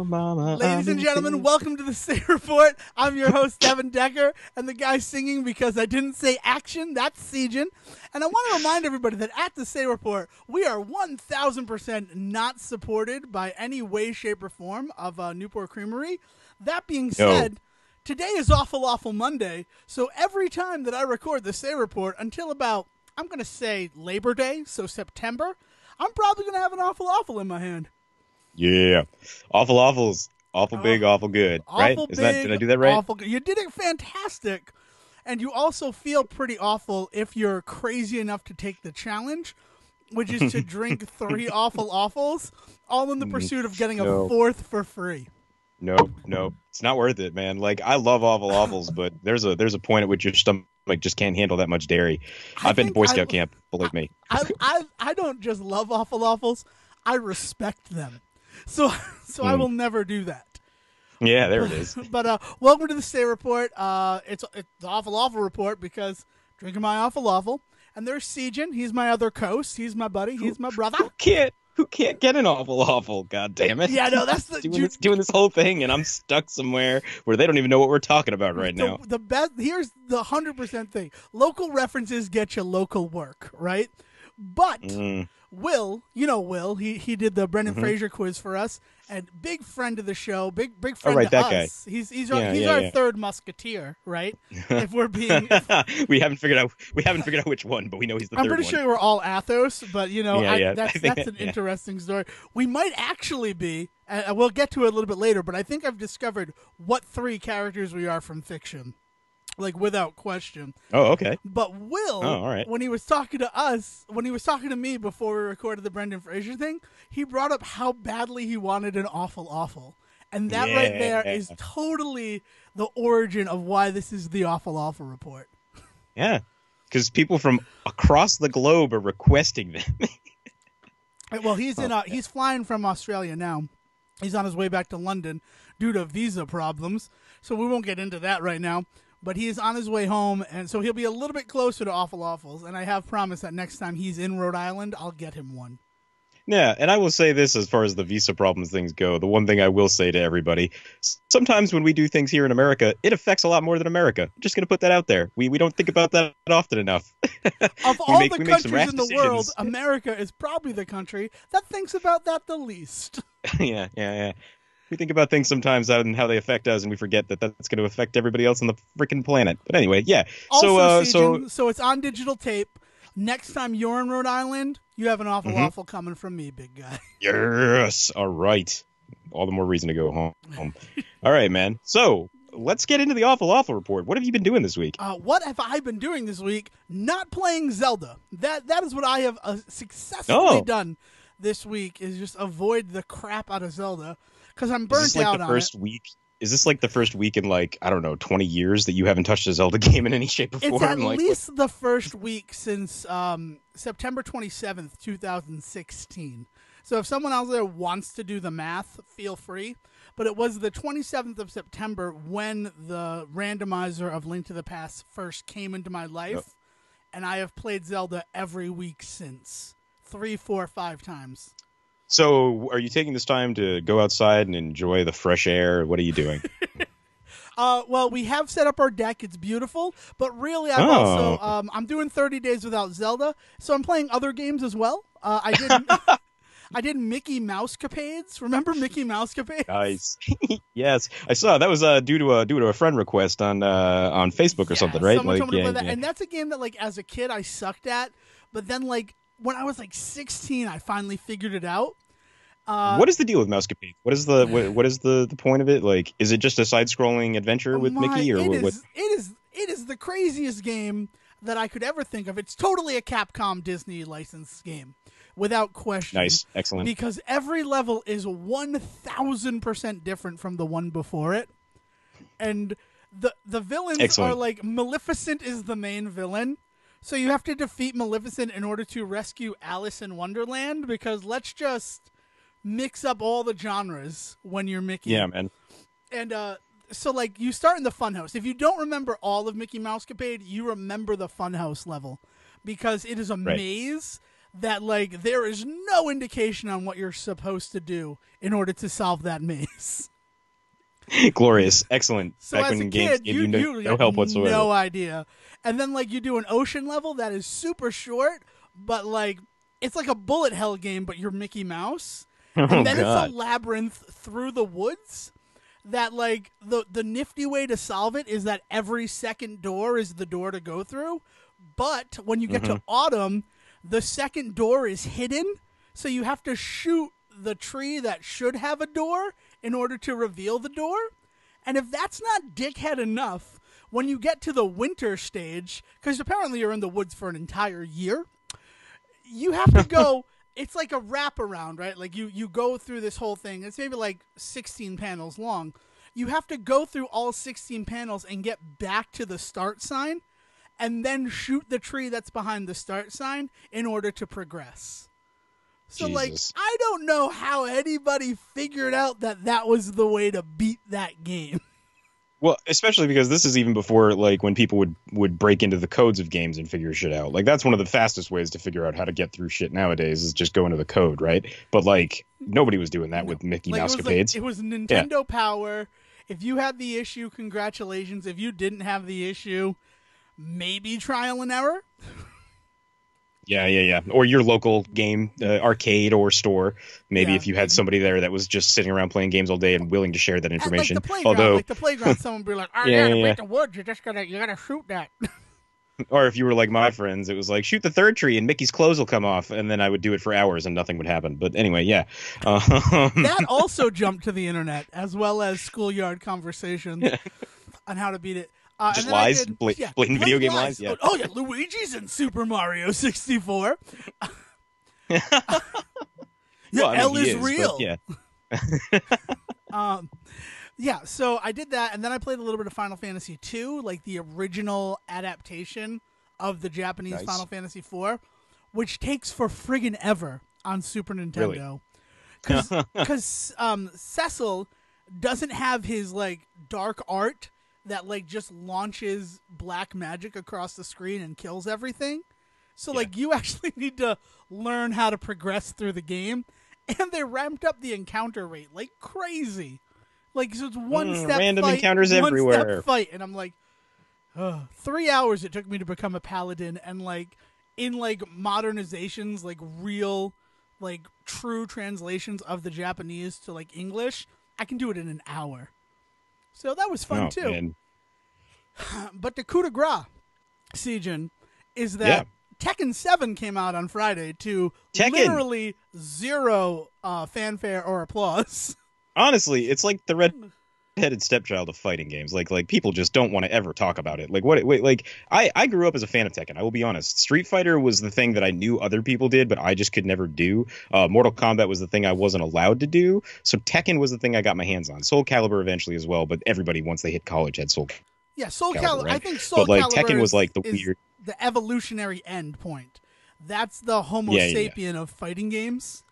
Mama, Ladies and gentlemen, welcome to the Say Report. I'm your host, Devin Decker, and the guy singing because I didn't say action, that's Sejin. And I want to remind everybody that at the Say Report, we are 1,000% not supported by any way, shape, or form of Newport Creamery. That being No. said, today is Awful Monday, so every time that I record the Say Report until about, I'm going to say Labor Day, so September, I'm probably going to have an awful in my hand. Yeah. Awful's awful big, awful good, right? Awful Is that, did big, I do that right? awful good. You did it fantastic. And you also feel pretty awful if you're crazy enough to take the challenge, which is to drink 3 awfuls, all in the pursuit of getting a No, 4th for free. no. It's not worth it, man. Like, I love awfuls, but there's a point at which your stomach just can't handle that much dairy. I I've been to think Boy Scout camp, believe me. I don't just love awfuls, I respect them. So I will never do that. Yeah, there it is. But welcome to the Stay Report. It's the awful report because drinking my awful. And there's Sejin. He's my other coast. He's my buddy. He's my brother. Who can't get an awful? God damn it! Yeah, no, that's the doing this whole thing, and I'm stuck somewhere where they don't even know what we're talking about right now. The best. Here's the 100% thing. Local references get you local work, right? But Will, you know Will, he did the Brendan Fraser quiz for us, and big friend of the show, big friend right, of that us. guy. He's our third musketeer, right? If we're being, we haven't figured out which one, but we know he's the I'm third pretty one. sure we're all Athos, but you know, that's an yeah. interesting story. We might actually be, and we'll get to it a little bit later, but I think I've discovered what 3 characters we are from fiction. Like, without question. Oh, okay. But Will, all right. when he was talking to me before we recorded the Brendan Fraser thing, he brought up how badly he wanted an awful. And that right there is totally the origin of why this is the awful report. Yeah, because people from across the globe are requesting them. Well, he's flying from Australia now. He's on his way back to London due to visa problems, so we won't get into that right now. But he is on his way home, and so he'll be a little bit closer to awfuls. And I have promised that next time he's in Rhode Island, I'll get him one. Yeah, and I will say this as far as the visa problems things go. The one thing I will say to everybody, sometimes when we do things here in America, it affects a lot more than America. I'm just going to put that out there. We don't think about that often enough. Of all the countries in the world, America is probably the country that thinks about that the least. Yeah. We think about things sometimes and how they affect us, and we forget that that's going to affect everybody else on the freaking planet. But anyway, yeah. Also, so it's on digital tape. Next time you're in Rhode Island, you have an awful coming from me, big guy. Yes. All right. All the more reason to go home. All right, man. So let's get into the awful report. What have you been doing this week? What have I been doing this week? Not playing Zelda. That is what I have successfully done this week, is just avoid the crap out of Zelda. Because I'm burnt out on it. Is this like the first week in, like, I don't know, 20 years that you haven't touched a Zelda game in any shape or form? It's at least the first week since September 27th, 2016. So if someone out there wants to do the math, feel free. But it was the 27th of September when the randomizer of Link to the Past first came into my life. And I have played Zelda every week since. 3, 4, 5 times. So, are you taking this time to go outside and enjoy the fresh air? What are you doing? Well, we have set up our deck. It's beautiful, but really, I'm doing 30 days without Zelda, so I'm playing other games as well. I did Mickey Mouse Capades. Remember Mickey Mouse Capades? Nice. Yes, I saw that was due to a friend request on Facebook or something, right? Someone told me to play that, and that's a game that, like, as a kid I sucked at, but then, like, when I was like 16, I finally figured it out. What is the deal with Mousecapade? What is the point of it? Like, is it just a side-scrolling adventure with Mickey, or what? It is the craziest game that I could ever think of. It's totally a Capcom Disney licensed game, without question. Nice, excellent. Because every level is 1,000% different from the one before it, and the villains are like Maleficent is the main villain. So you have to defeat Maleficent in order to rescue Alice in Wonderland, because let's just mix up all the genres when you're Mickey. Yeah, man. And so, like, you start in the Funhouse. If you don't remember all of Mickey Mouse Capade, you remember the Funhouse level, because it is a maze that like there is no indication on what you're supposed to do in order to solve that maze. Glorious, excellent. So Back as a when games kid, gave you no help whatsoever. no idea. And then like you do an ocean level that is super short, but like it's like a bullet hell game, but you're Mickey Mouse. Oh, And then God. it's a labyrinth through the woods that like the nifty way to solve it is that every second door is the door to go through. But when you get to autumn, the second door is hidden, so you have to shoot the tree that should have a door in order to reveal the door. And if that's not dickhead enough, when you get to the winter stage, because apparently you're in the woods for an entire year, you have to go. It's like a wraparound, right? Like you go through this whole thing. It's maybe like 16 panels long. You have to go through all 16 panels and get back to the start sign and then shoot the tree that's behind the start sign in order to progress. So, Jesus. like, I don't know how anybody figured out that that was the way to beat that game. Well, especially because this is even before, like, when people would break into the codes of games and figure shit out. Like, that's one of the fastest ways to figure out how to get through shit nowadays is just go into the code, right? But, like, nobody was doing that with Mickey Mouse Capades. It was Nintendo Power. If you had the issue, congratulations. If you didn't have the issue, maybe trial and error. Yeah. Or your local game, arcade or store. Maybe Yeah, if you had somebody there that was just sitting around playing games all day and willing to share that information. Like the playground, someone would be like, "Oh yeah, to beat the woods, you gotta shoot that." Or if you were like my friends, it was like, shoot the third tree and Mickey's clothes will come off, and then I would do it for hours and nothing would happen. But anyway, yeah. That also jumped to the internet, as well as schoolyard conversations on how to beat it. Just lies? Blatant video game lies? Yeah. Oh, yeah, Luigi's in Super Mario 64. Well, I mean, L he is real. Yeah. Yeah, so I did that, and then I played a little bit of Final Fantasy II, like the original adaptation of the Japanese Nice. Final Fantasy IV, which takes for friggin' ever on Super Nintendo. Because Cecil doesn't have his, like, dark art that, like, just launches black magic across the screen and kills everything. So, like, you actually need to learn how to progress through the game, and they ramped up the encounter rate like crazy. Like, so it's one step random fight, encounters one everywhere. step fight, and I'm like, 3 hours it took me to become a paladin, and like in like modernizations, like real, like true translations of the Japanese to like English, I can do it in an hour. So that was fun too. Man. But the coup de grace, Sejin, is that Tekken 7 came out on Friday to literally zero fanfare or applause. Honestly, it's like the red-headed stepchild of fighting games. Like people just don't want to ever talk about it. Like I grew up as a fan of Tekken. I will be honest. Street Fighter was the thing that I knew other people did, but I just could never do. Mortal Kombat was the thing I wasn't allowed to do. So Tekken was the thing I got my hands on. Soul Calibur eventually as well, but everybody once they hit college had Soul Calibur. Yeah, Soul Calibur. Right? I think Soul but like Calibur Tekken was like the is weird, the evolutionary end point. That's the Homo sapien of fighting games.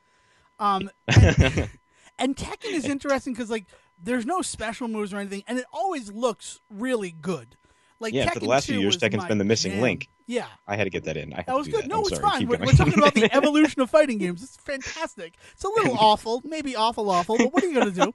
And Tekken is interesting because like there's no special moves or anything, and it always looks really good. Like Tekken for the last 2 few years, was Tekken's my been the missing jam. link. Yeah, I had to get that in. that was good. That. No, I'm it's sorry. fine. Keep We're going. talking about the evolution of fighting games. It's fantastic. It's a little awful, maybe awful, but what are you gonna do?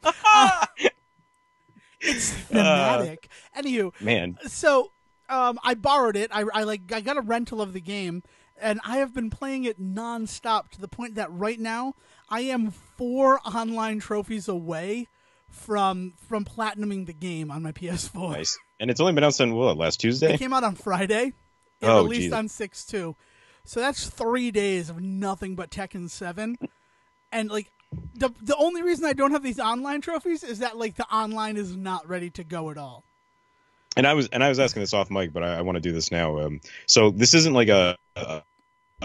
It's thematic. Anywho, Man. So I borrowed it. I got a rental of the game, and I have been playing it nonstop to the point that right now I am 4 online trophies away from platinuming the game on my PS4. Nice. And it's only been out since last Tuesday? It came out on Friday. It released on 6/2. So that's 3 days of nothing but Tekken 7. And like the only reason I don't have these online trophies is that like the online is not ready to go at all. And I was asking this off mic, but I want to do this now. So this isn't like a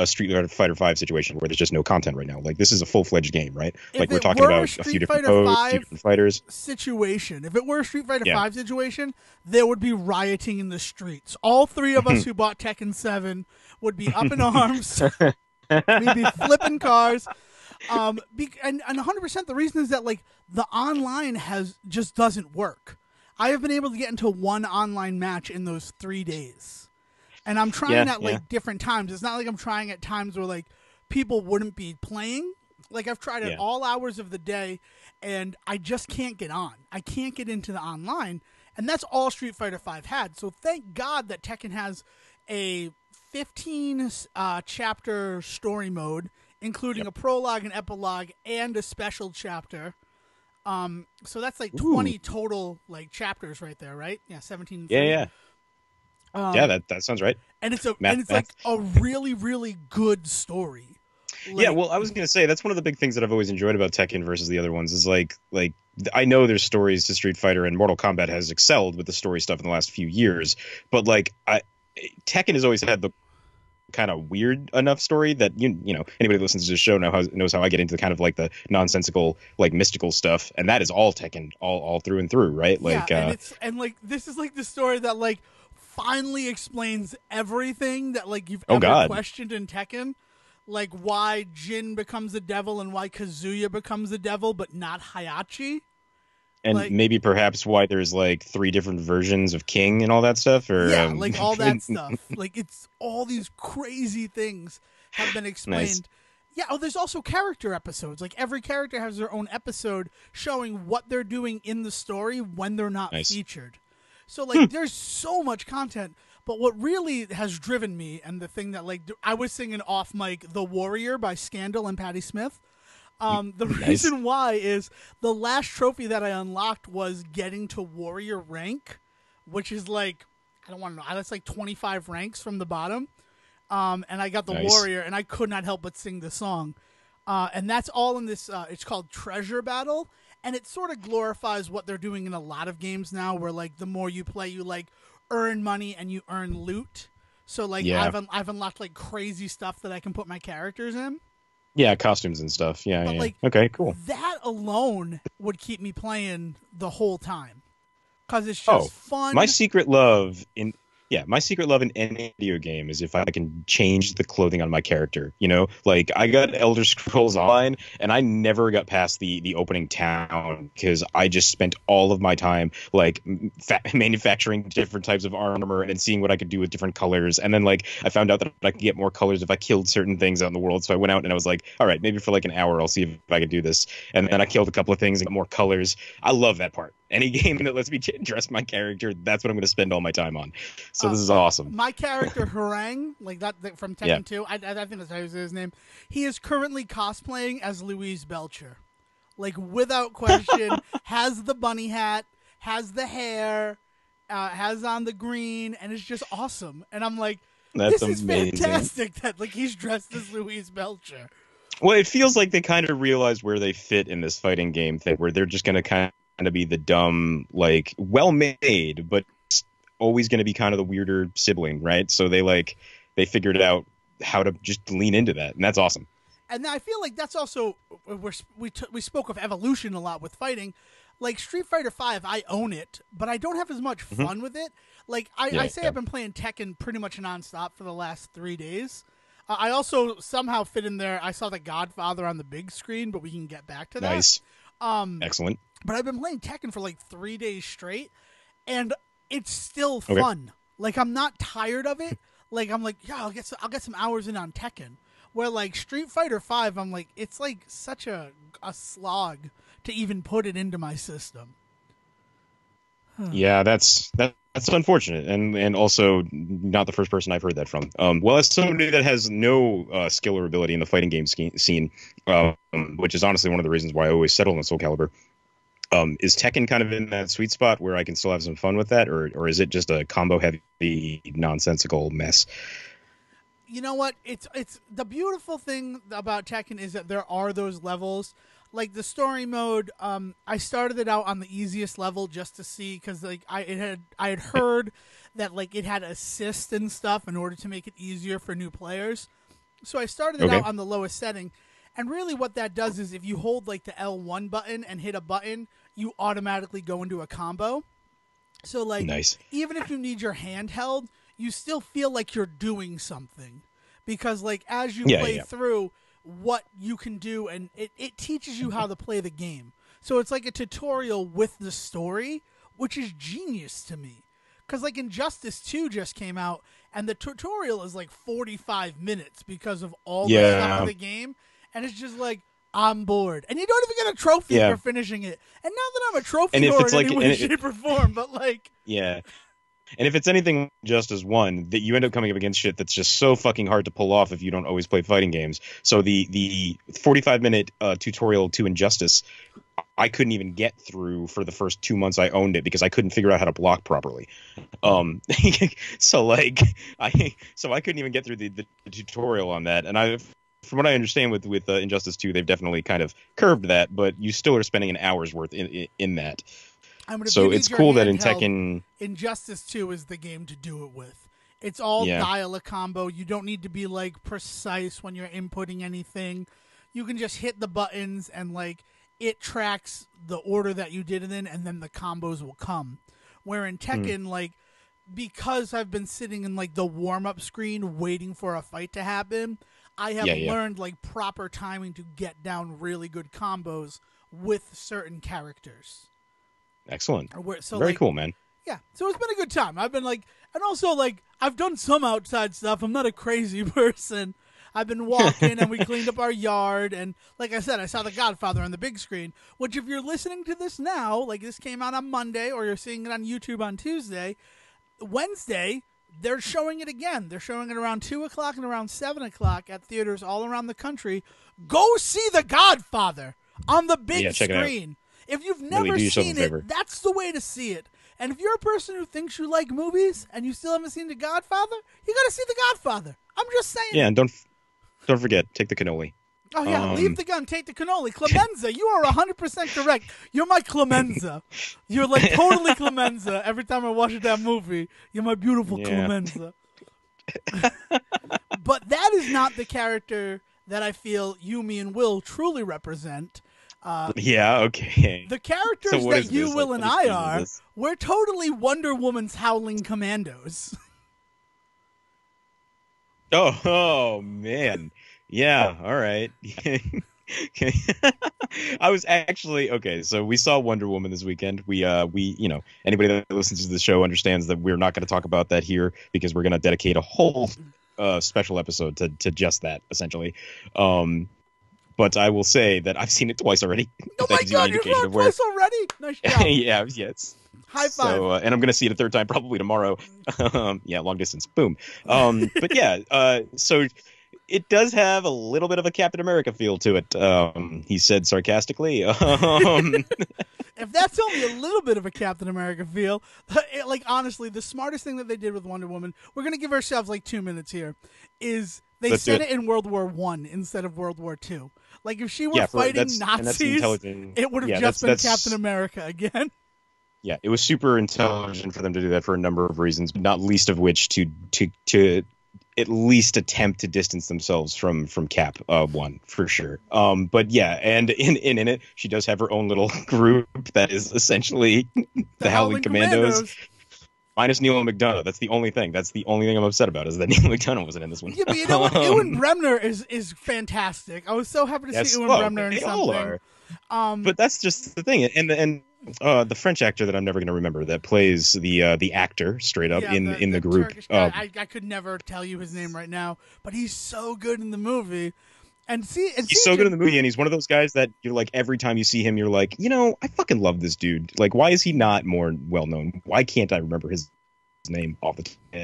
Street Fighter V situation where there's just no content right now. Like this is a full-fledged game, right? Like we're talking about a few different modes, a few different fighters. Situation. If it were a Street Fighter V situation, there would be rioting in the streets. All 3 of us who bought Tekken 7 would be up in arms. We'd be flipping cars. And 100% the reason is that like the online just doesn't work. I have been able to get into 1 online match in those 3 days. And I'm trying at like different times. It's not like I'm trying at times where like people wouldn't be playing. Like, I've tried at Yeah. all hours of the day, and I just can't get on. I can't get into the online, and that's all Street Fighter V had. So thank God that Tekken has a 15 chapter story mode, including a prologue, an epilogue, and a special chapter. So that's like 20 total like chapters right there, right? Yeah, 17. Yeah, yeah. Yeah, Um, that sounds right. and it's Math. like a really, really good story. Yeah, Like, well, I was gonna say that's one of the big things that I've always enjoyed about Tekken versus the other ones is like I know there's stories to Street Fighter and Mortal Kombat has excelled with the story stuff in the last few years, but like Tekken has always had the kind of weird enough story that you know anybody who listens to the show knows how I get into kind of like the nonsensical like mystical stuff, and that is all Tekken all through and through, right? Like yeah, and like this is like the story that like finally explains everything that like you've ever questioned in Tekken. Like why Jin becomes the devil and why Kazuya becomes the devil, but not Hayachi. and like, maybe perhaps why there's like 3 different versions of King and all that stuff, or yeah, like all that stuff. Like it's all these crazy things have been explained. Nice. Yeah, oh, there's also character episodes. Like every character has their own episode showing what they're doing in the story when they're not featured. So like there's so much content. But what really has driven me, and the thing that like I was singing off mic, "The Warrior" by Scandal and Patti Smith. The reason why is the last trophy that I unlocked was getting to Warrior rank, which is like, I don't want to know, that's like 25 ranks from the bottom. And I got the Warrior, and I could not help but sing the song. And that's all in this, it's called Treasure Battle, and it sort of glorifies what they're doing in a lot of games now, where like the more you play, you like earn money and you earn loot. So like I've unlocked like crazy stuff that I can put my characters in. Yeah, costumes and stuff. Yeah, but, yeah. Like, okay, cool. That alone would keep me playing the whole time because it's just fun. My secret love in any video game is if I can change the clothing on my character. You know, like I got Elder Scrolls Online, and I never got past the opening town because I just spent all of my time like manufacturing different types of armor and seeing what I could do with different colors. And then like I found out that I could get more colors if I killed certain things out in the world. So I went out and I was like, all right, maybe for like an hour I'll see if I can do this. And then I killed a couple of things and got more colors. I love that part. Any game that lets me dress my character, that's what I'm going to spend all my time on. So this is awesome. My character Harang, like that from Tekken 2, I think that's how you say his name. He is currently cosplaying as Louise Belcher, like without question. Has the bunny hat, has the hair, has on the green, and it's just awesome. And I'm like, this is fantastic that like he's dressed as Louise Belcher. Well, it feels like they kind of realized where they fit in this fighting game thing, where they're just going to kind of be the dumb, like well made, but always going to be kind of the weirder sibling, right? So they figured out how to just lean into that, and that's awesome. And I feel like that's also we spoke of evolution a lot with fighting. Like Street Fighter V, I own it, but I don't have as much fun with it. Like I say, I've been playing Tekken pretty much nonstop for the last 3 days. I also somehow fit in there. I saw The Godfather on the big screen, but we can get back to that. Nice. Excellent. But I've been playing Tekken for like 3 days straight, and it's still fun. Like I'm not tired of it. Like I'm like, yeah, I'll get some hours in on Tekken. Where like Street Fighter V, I'm like, it's like such a slog to even put it into my system. Yeah, that's unfortunate, and also not the first person I've heard that from. Well, as somebody that has no skill or ability in the fighting game scene, which is honestly one of the reasons why I always settle on Soul Calibur. Is Tekken kind of in that sweet spot where I can still have some fun with that, or is it just a combo heavy nonsensical mess? You know what? It's the beautiful thing about Tekken is that there are those levels, like the story mode. I started it out on the easiest level just to see, because like I had heard that like it had assist and stuff in order to make it easier for new players. So I started it out on the lowest setting. And really what that does is if you hold like the L1 button and hit a button, you automatically go into a combo. So like even if you need your hand held, you still feel like you're doing something. Because like as you play through what you can do, and it teaches you how to play the game. So it's like a tutorial with the story, which is genius to me. because like Injustice 2 just came out, and the tutorial is like 45 minutes because of all the stuff in the game, and it's just like, I'm bored, and you don't even get a trophy for finishing it. And not that I'm a trophy whore in any way, shape, or form, but like, And if it's anything Justice 1, that you end up coming up against shit that's just so fucking hard to pull off if you don't always play fighting games. So the 45-minute tutorial to Injustice, I couldn't even get through for the first 2 months I owned it because I couldn't figure out how to block properly. So I couldn't even get through the tutorial on that. And from what I understand with Injustice 2, they've definitely kind of curbed that, but you still are spending an hour's worth in that. So it's cool that in Tekken, Injustice 2 is the game to do it with. It's all dial a combo. You don't need to be like precise when you're inputting anything. You can just hit the buttons and like it tracks the order that you did it in, and then the combos will come. Where in Tekken, like, because I've been sitting in like the warm-up screen waiting for a fight to happen, I have learned like proper timing to get down really good combos with certain characters. Excellent. Very cool, man. Yeah, so it's been a good time. I've been like, and also like, I've done some outside stuff. I'm not a crazy person. I've been walking and we cleaned up our yard. And like I said, I saw The Godfather on the big screen, which if you're listening to this now, like this came out on Monday or you're seeing it on YouTube on Tuesday, Wednesday, they're showing it again. They're showing it around 2 o'clock and around 7 o'clock at theaters all around the country. Go see The Godfather on the big screen. If you've never seen it, that's the way to see it. And if you're a person who thinks you like movies and you still haven't seen The Godfather, you got to see The Godfather. I'm just saying. Yeah, and don't forget, take the cannoli. Oh, yeah, leave the gun, take the cannoli. Clemenza, you are 100% correct. You're my Clemenza. You're like totally Clemenza. Every time I watch that movie, you're my beautiful Clemenza. But that is not the character that I feel you, me, and Will truly represent. Okay. The characters that you, Will, and I are, we're totally Wonder Woman's Howling Commandos. Oh man. Yeah, all right. Okay. I was actually so we saw Wonder Woman this weekend. We anybody that listens to the show understands that we're not going to talk about that here because we're going to dedicate a whole special episode to just that, essentially. But I will say that I've seen it twice already. Oh my God, you've seen it twice already? Nice job. Yes. High five. So, and I'm going to see it a third time probably tomorrow. Long distance. Boom. But yeah, so it does have a little bit of a Captain America feel to it, he said sarcastically. If that's only a little bit of a Captain America feel, like honestly, the smartest thing that they did with Wonder Woman, we're going to give ourselves like 2 minutes here, is they said it in World War I instead of World War II. Like, if she were fighting Nazis, it would have just been Captain America again. Yeah, it was super intelligent for them to do that for a number of reasons, not least of which to at least attempt to distance themselves from Cap 1, for sure. But yeah, and in it, she does have her own little group that is essentially the Howling Commandos. Minus Neil McDonough. That's the only thing. That's the only thing I'm upset about, is that Neil McDonough wasn't in this one. Yeah, but you know what? Ewan Bremner is fantastic. I was so happy to see Ewan Bremner in something. All are. But that's just the thing. And the French actor that I'm never going to remember that plays the actor straight up in the group. I could never tell you his name right now, but he's so good in the movie. He's so good in the movie, and he's one of those guys that you're like, every time you see him, you're like, I fucking love this dude. Like, why is he not more well known? Why can't I remember his name off the top of my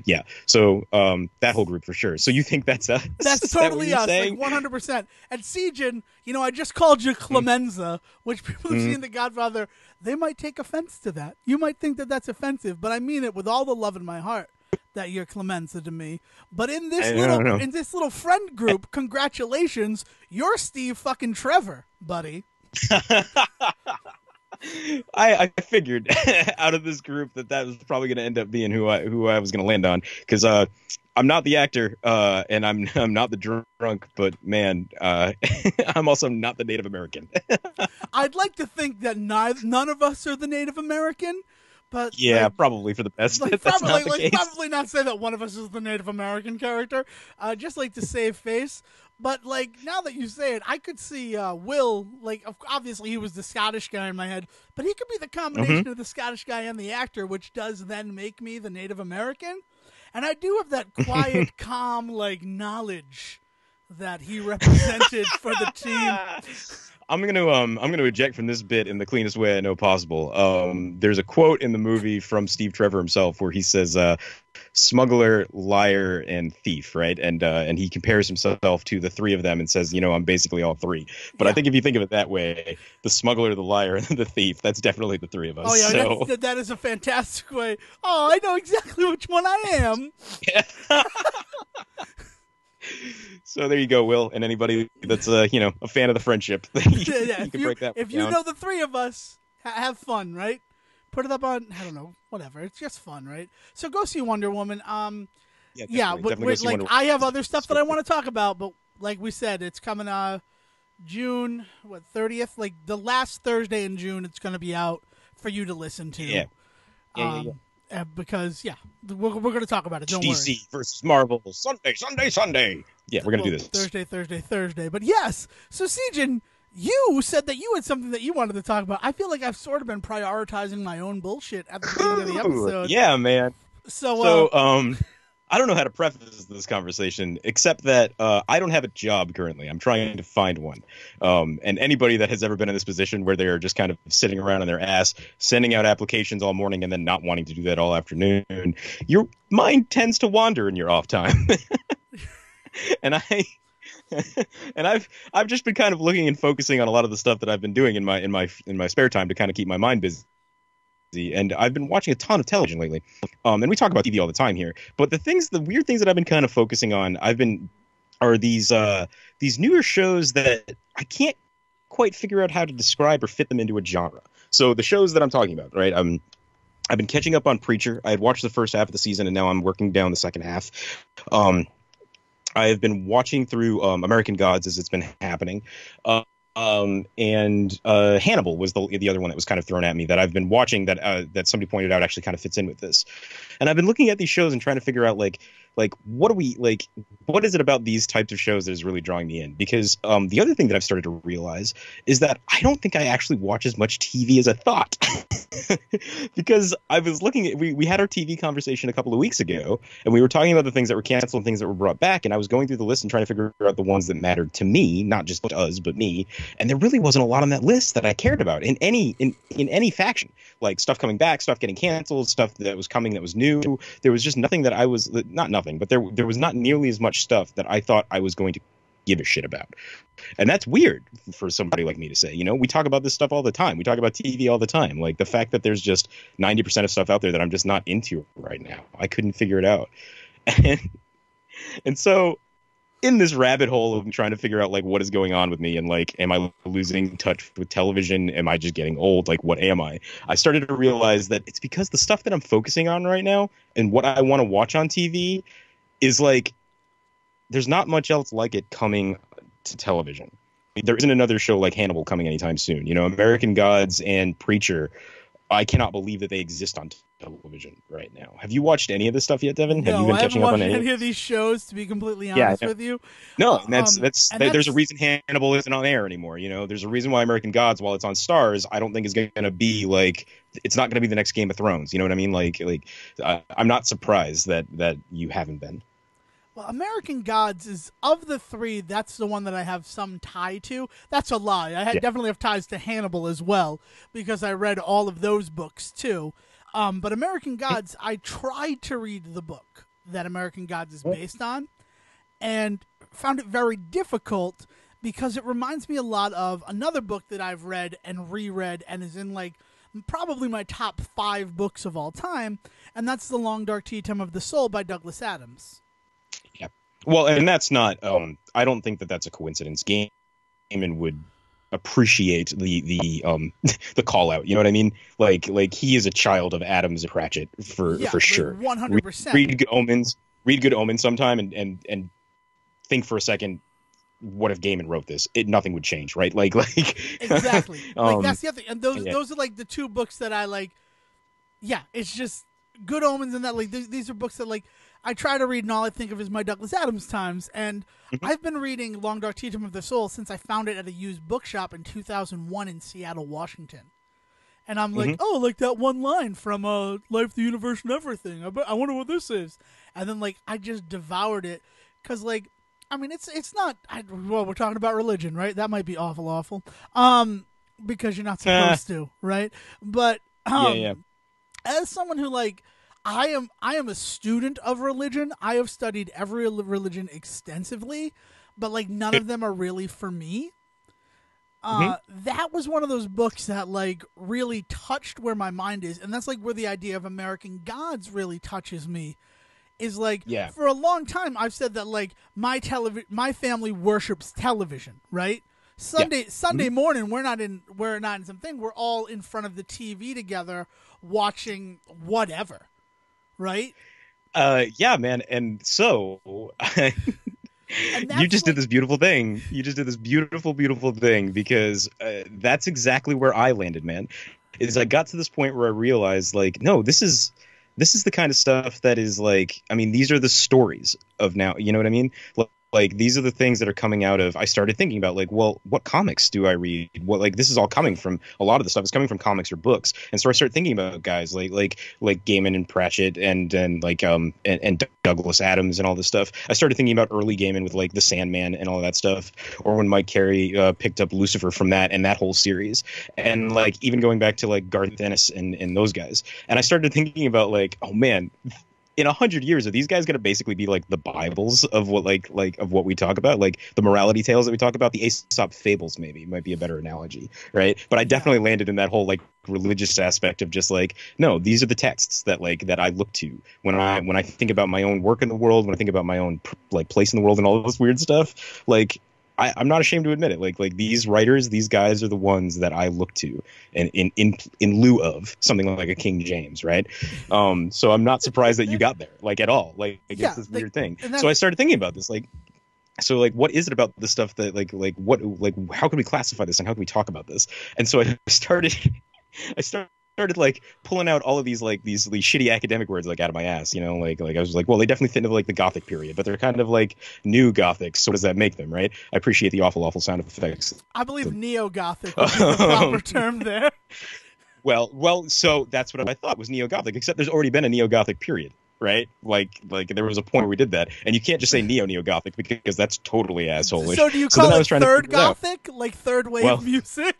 head? So that whole group for sure. So you think that's us? That's totally us, like 100%. And Sijin, I just called you Clemenza, which people have seen The Godfather, they might take offense to that. You might think that that's offensive, but I mean it with all the love in my heart that you're Clemenza to me. But in this little friend group, congratulations, you're Steve fucking Trevor, buddy. I figured out of this group that was probably going to end up being who I was going to land on, because I'm not the actor and I'm not the drunk, but man, I'm also not the Native American. I'd like to think that none of us are the Native American. But probably for the best. Probably not say that one of us is the Native American character. Just like to save face. But like now that you say it, I could see Will. Like obviously he was the Scottish guy in my head, but he could be the combination of the Scottish guy and the actor, which does then make me the Native American. And I do have that quiet, calm, like knowledge that he represented for the team. I'm gonna eject from this bit in the cleanest way I know possible. There's a quote in the movie from Steve Trevor himself where he says, "Smuggler, liar, and thief," right? And he compares himself to the three of them and says, I'm basically all three. But I think if you think of it that way, the smuggler, the liar, and the thief, that's definitely the three of us. Oh yeah, so. that is a fantastic way. Oh, I know exactly which one I am. Yeah. So there you go, Will, and anybody that's a fan of the friendship, you can break that. If you know the three of us, have fun, right? Put it up on, I don't know, whatever. It's just fun, right? So go see Wonder Woman. Definitely like I have other stuff that I want to talk about, but like we said, it's coming June 30th, like the last Thursday in June. It's going to be out for you to listen to. Yeah. Because we're going to talk about it. Don't worry. DC versus Marvel Sunday. Yeah, we're going to do this Thursday. But yes, so Sejin, you said that you had something that you wanted to talk about. I feel like I've sort of been prioritizing my own bullshit at the beginning of the episode. Yeah, man. So I don't know how to preface this conversation, except that I don't have a job currently. I'm trying to find one. And anybody that has ever been in this position where they're just kind of sitting around on their ass, sending out applications all morning and then not wanting to do that all afternoon, your mind tends to wander in your off time. And I've just been kind of looking and focusing on a lot of the stuff that I've been doing in my spare time to kind of keep my mind busy. And I've been watching a ton of television lately, and we talk about TV all the time here. But the weird things that I've been kind of focusing on, are these newer shows that I can't quite figure out how to describe or fit them into a genre. So the shows that I'm talking about, right? I've been catching up on Preacher. I had watched the first half of the season, and now I'm working down the second half. I have been watching through American Gods as it's been happening. And Hannibal was the other one that was kind of thrown at me that I've been watching that somebody pointed out actually kind of fits in with this. And I've been looking at these shows and trying to figure out like what is it about these types of shows that is really drawing me in? Because the other thing that I've started to realize is that I don't think I actually watch as much TV as I thought. Because I was looking at we had our TV conversation a couple of weeks ago, and we were talking about the things that were canceled and things that were brought back, and I was going through the list and trying to figure out the ones that mattered to me, not just us, but me. And there really wasn't a lot on that list that I cared about in any faction. Like stuff coming back, stuff getting canceled, stuff that was coming that was new. There was just nothing that I was not nothing, but there was not nearly as much stuff that I thought I was going to give a shit about. And that's weird for somebody like me to say. We talk about this stuff all the time. We talk about TV all the time. Like the fact that there's just 90% of stuff out there that I'm just not into right now. I couldn't figure it out. And so in this rabbit hole of trying to figure out like what is going on with me and like, am I losing touch with television? Am I just getting old? Like, what am I? I started to realize that it's because the stuff that I'm focusing on right now and what I want to watch on TV is like, there's not much else like it coming to television. There isn't another show like Hannibal coming anytime soon. American Gods and Preacher, I cannot believe that they exist on television right now. Have you watched any of this stuff yet, Devin? No, have you been catching up on any of these shows, to be completely honest with you? No, and there's a reason Hannibal isn't on air anymore. There's a reason why American Gods, while it's on Stars, I don't think is going to be like, it's not going to be the next Game of Thrones. You know what I mean? Like I'm not surprised that you haven't been. Well, American Gods is, of the three, that's the one that I have some tie to. That's a lie. I definitely have ties to Hannibal as well, because I read all of those books too. But American Gods, I tried to read the book that American Gods is based on, and found it very difficult because it reminds me a lot of another book that I've read and reread and is in like probably my top 5 books of all time, and that's The Long Dark Tea Time of the Soul by Douglas Adams. Well, and that's not. I don't think that that's a coincidence. Gaiman would appreciate the the call out. You know what I mean? Like he is a child of Adams and Pratchett for sure. 100%. Read Good Omens. Read Good Omens sometime, and think for a second. What if Gaiman wrote this? Nothing would change, right? Like exactly. That's the other thing. And those are like the 2 books that I like. Yeah, it's just Good Omens and that. Like these are books that like. I try to read, and all I think of is my Douglas Adams times. And Mhm. I've been reading Long Dark Kingdom of the Soul since I found it at a used bookshop in 2001 in Seattle, Washington. And I'm like, Mhm. oh, like that one line from Life, the Universe, and Everything. I wonder what this is. And then, like, I just devoured it. Because, like, I mean, it's not, well, we're talking about religion, right? That might be awful. Because you're not supposed to, right? But, Yeah, yeah. as someone who, like, I am a student of religion. I have studied every religion extensively, but like none of them are really for me. Mhm. That was one of those books that like really touched where my mind is, and that's like where the idea of American Gods really touches me. Is like Yeah. for a long time I've said that like my family worships television, right? Yeah. Sunday morning we're not in something, we're all in front of the TV together watching whatever, right? Yeah, man. And so And you that's just did like this beautiful thing. You just did this beautiful, beautiful thing because that's exactly where I landed, man. Is I got to this point where I realized, like, no, this is the kind of stuff that is like, I mean, these are the stories of now. You know what I mean? Like these are the things that are coming out of. I started thinking about like, well, what comics do I read? What like this is all coming from a lot of the stuff is coming from comics or books, and so I started thinking about guys like Gaiman and Pratchett and like and Douglas Adams and all this stuff. I started thinking about early Gaiman with like the Sandman and all that stuff, or when Mike Carey picked up Lucifer from that and that whole series, and like even going back to like Garth Ennis and those guys, and I started thinking about like, oh man, in 100 years, are these guys going to basically be like the Bibles of what like of what we talk about, like the morality tales that we talk about? The Aesop fables maybe might be a better analogy, right? But I Yeah. definitely landed in that whole like religious aspect of just like, no, these are the texts that like that I look to when I think about my own work in the world, when I think about my own like place in the world and all this weird stuff. Like I'm not ashamed to admit it. Like these writers, these guys are the ones that I look to, and in lieu of something like a King James, right? So I'm not surprised that you got there, like at all. Like Yeah, it's this like, weird thing. and So I that's started thinking about this, like, so like, what is it about the stuff that like what like how can we classify this and how can we talk about this? And so I started, I started like pulling out all of these like these shitty academic words like out of my ass, you know, like I was like, well, they definitely fit into like the Gothic period, but they're kind of like new Gothic. So what does that make them, right? I appreciate the awful sound effects. I believe neo-Gothic would be the proper term there. Well, so that's what I thought was neo-Gothic, except there's already been a neo-Gothic period, right? Like there was a point where we did that, and you can't just say neo-Gothic because that's totally asshole-ish. So do you So then call I it was trying to third figure it out. Gothic, like third wave Well, music?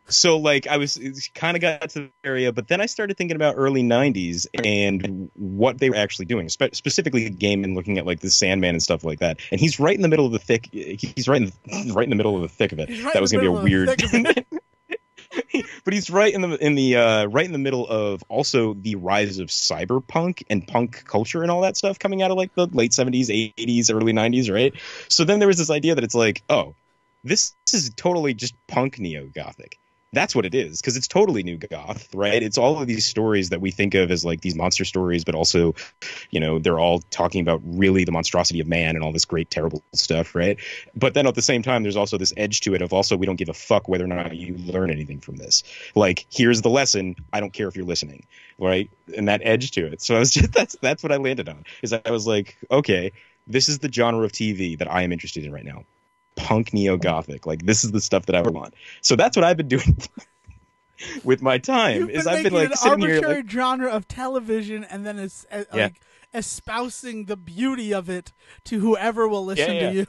so like I was kind of got to the area, but then I started thinking about early '90s and what they were actually doing, specifically Gaiman looking at like the Sandman and stuff like that. And he's right in the middle of the thick. He's right in the middle of the thick of it. He's right That in was the going to be a middle of the weird. thick of it. But he's right in the middle of also the rise of cyberpunk and punk culture and all that stuff coming out of like the late '70s, '80s, early '90s, right? So then there was this idea that it's like, oh, this is totally just punk neo-Gothic. That's what it is, because it's totally new goth, right? It's all of these stories that we think of as like these monster stories, but also, you know, they're all talking about really the monstrosity of man and all this great terrible stuff, right? But then at the same time, there's also this edge to it of also we don't give a fuck whether or not you learn anything from this. Like, here's the lesson, I don't care if you're listening, right? And that edge to it. So I was just that's what I landed on. Is I was like, okay, this is the genre of TV that I am interested in right now. Punk neo-Gothic. Like, this is the stuff that I want. So that's what I've been doing with my time. You've Is been I've been making like an sitting here arbitrary like, genre of television and then Yeah. like espousing the beauty of it to whoever will listen Yeah. to you.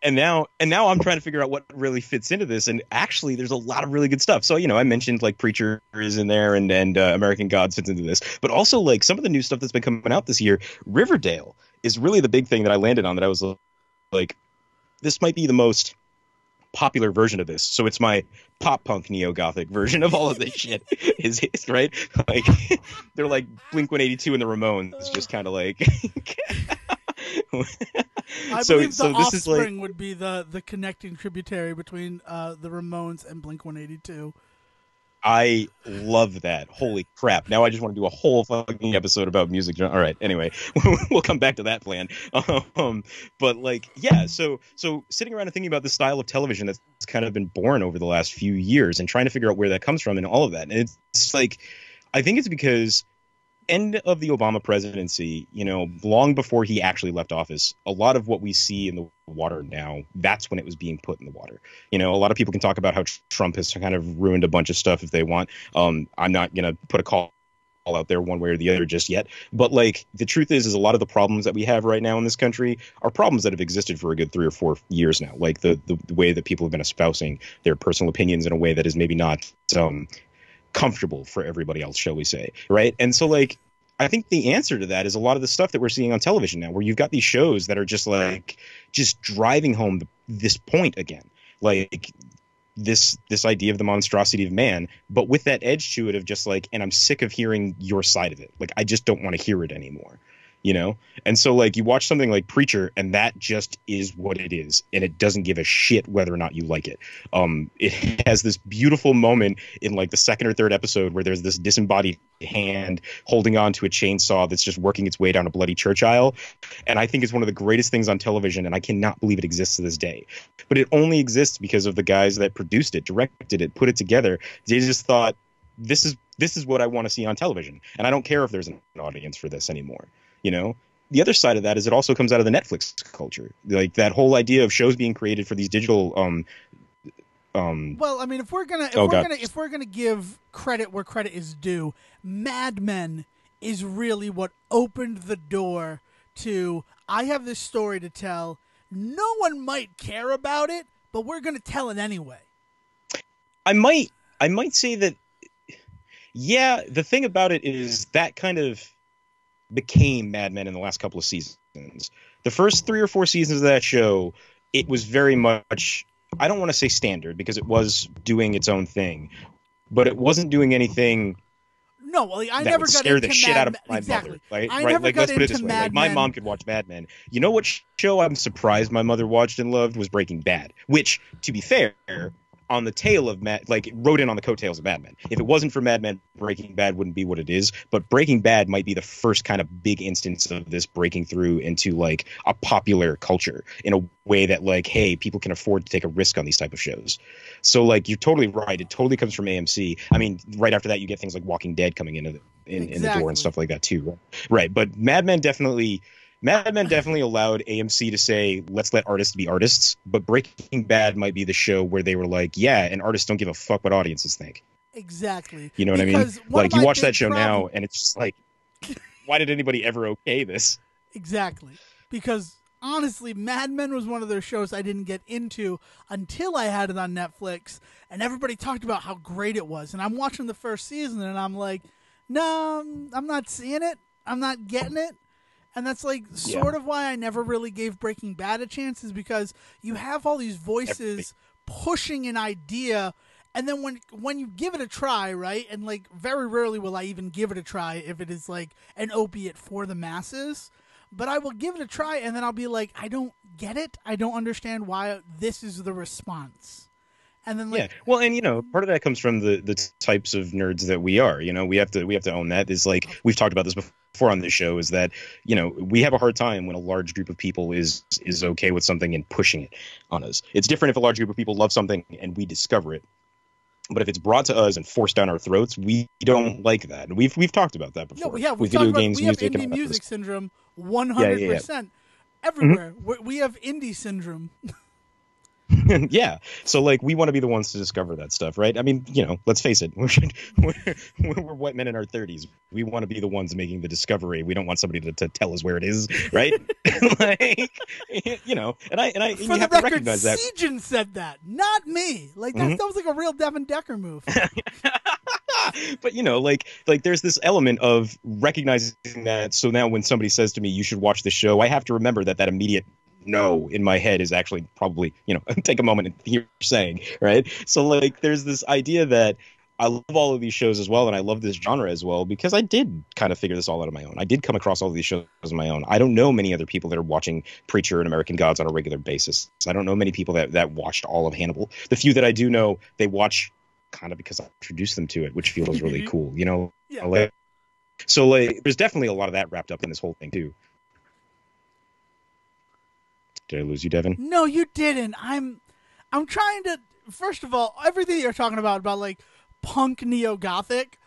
and now I'm trying to figure out what really fits into this, and actually there's a lot of really good stuff. So, you know, I mentioned like Preacher is in there, and American Gods fits into this, but also like some of the new stuff that's been coming out this year. Riverdale is really the big thing that I landed on, that I was like, this might be the most popular version of this. So it's my pop punk neo-Gothic version of all of this shit. Is right? Like, they're like Blink-182 and the Ramones. It's just kind of like I so believe the this is like, Offspring would be the connecting tributary between the Ramones and Blink-182. I love that. Holy crap. Now I just want to do a whole fucking episode about music. All right. Anyway, we'll come back to that plan. But like, yeah, so sitting around and thinking about the style of television that's kind of been born over the last few years and trying to figure out where that comes from and all of that. And it's like, I think it's because end of the Obama presidency, long before he actually left office, a lot of what we see in the water now, that's when it was being put in the water. A lot of people can talk about how Trump has kind of ruined a bunch of stuff if they want. I'm not going to put a call out there one way or the other just yet. But like the truth is a lot of the problems that we have right now in this country are problems that have existed for a good 3 or 4 years now. Like the way that people have been espousing their personal opinions in a way that is maybe not comfortable for everybody else, shall we say, right? And so like I think the answer to that is a lot of the stuff that we're seeing on television now, where you've got these shows that are just driving home this point again, like this idea of the monstrosity of man, but with that edge to it of just like, and I'm sick of hearing your side of it. Like I just don't want to hear it anymore. And so like you watch something like Preacher, and that just is what it is, and it doesn't give a shit whether or not you like it. It has this beautiful moment in like the second or third episode where there's this disembodied hand holding on to a chainsaw that's just working its way down a bloody church aisle, and I think it's one of the greatest things on television, and I cannot believe it exists to this day. But it only exists because of the guys that produced it, directed it, put it together. They just thought, this is what I want to see on television, and I don't care if there's an audience for this anymore. The other side of that is it also comes out of the Netflix culture, like that whole idea of shows being created for these digital. Well, I mean, if we're gonna give credit where credit is due, Mad Men is really what opened the door to. I have this story to tell. No one might care about it, but we're gonna tell it anyway. I might say that. Yeah, the thing about it is that kind of became Mad Men in the last couple of seasons. The first 3 or 4 seasons of that show, it was very much, I don't want to say standard because it was doing its own thing, but it wasn't doing anything. No, well, I that never would got scare into the shit out of my exactly. mother. I Right? never Like, got let's put it this into way. Like, Mad my Men. mom could watch Mad Men. You know what show I'm surprised my mother watched and loved was Breaking Bad, which, to be fair, on the tail of it rode in on the coattails of Mad Men. If it wasn't for Mad Men, Breaking Bad wouldn't be what it is. But Breaking Bad might be the first kind of big instance of this breaking through into like a popular culture in a way that like, hey, people can afford to take a risk on these type of shows. So like, you're totally right. It totally comes from AMC. I mean, right after that, you get things like Walking Dead coming in the door and stuff like that too. Right. But Mad Men definitely allowed AMC to say, let's let artists be artists. But Breaking Bad might be the show where they were like, yeah, and artists don't give a fuck what audiences think. Exactly. You know what I mean? Like, you watch that show now, and it's just like, why did anybody ever okay this? Exactly. Because, honestly, Mad Men was one of those shows I didn't get into until I had it on Netflix, and everybody talked about how great it was. And I'm watching the first season, and I'm like, no, I'm not seeing it. I'm not getting it. And that's like sort of why I never really gave Breaking Bad a chance, is because you have all these voices pushing an idea, and then when you give it a try, right? And like very rarely will I even give it a try if it is like an opiate for the masses, but I will give it a try, and then I'll be like, I don't get it. I don't understand why this is the response. And then like, well, and part of that comes from the types of nerds that we are. We have to own that. Is like, we've talked about this before on this show, is that we have a hard time when a large group of people is okay with something and pushing it on us. It's different if a large group of people love something and we discover it. But if it's brought to us and forced down our throats, we don't like that. And we've talked about that before. No, we have. With video games, we have music, indie and music syndrome 100%. Everywhere. We have indie syndrome. Yeah, so like, we want to be the ones to discover that stuff, right? I mean, let's face it, we're white men in our 30s. We want to be the ones making the discovery. We don't want somebody to tell us where it is, right? Like, and I For the have record, to recognize that. Sejan said that, not me. Like, that was like a real Devin Decker move. But like there's this element of recognizing that. So now when somebody says to me, you should watch the show, I have to remember that immediate no in my head is actually probably, take a moment and hear what you're saying, right? So like, there's this idea that I love all of these shows as well, and I love this genre as well, because I did kind of figure this all out on my own. I did come across all of these shows on my own. I don't know many other people that are watching Preacher and American Gods on a regular basis. I don't know many people that watched all of Hannibal. The few that I do know, they watch kind of because I introduced them to it, which feels really cool, Yeah. So like, there's definitely a lot of that wrapped up in this whole thing too. Did I lose you, Devin? No, you didn't. I'm trying to. First of all, everything you're talking about like punk neo-gothic,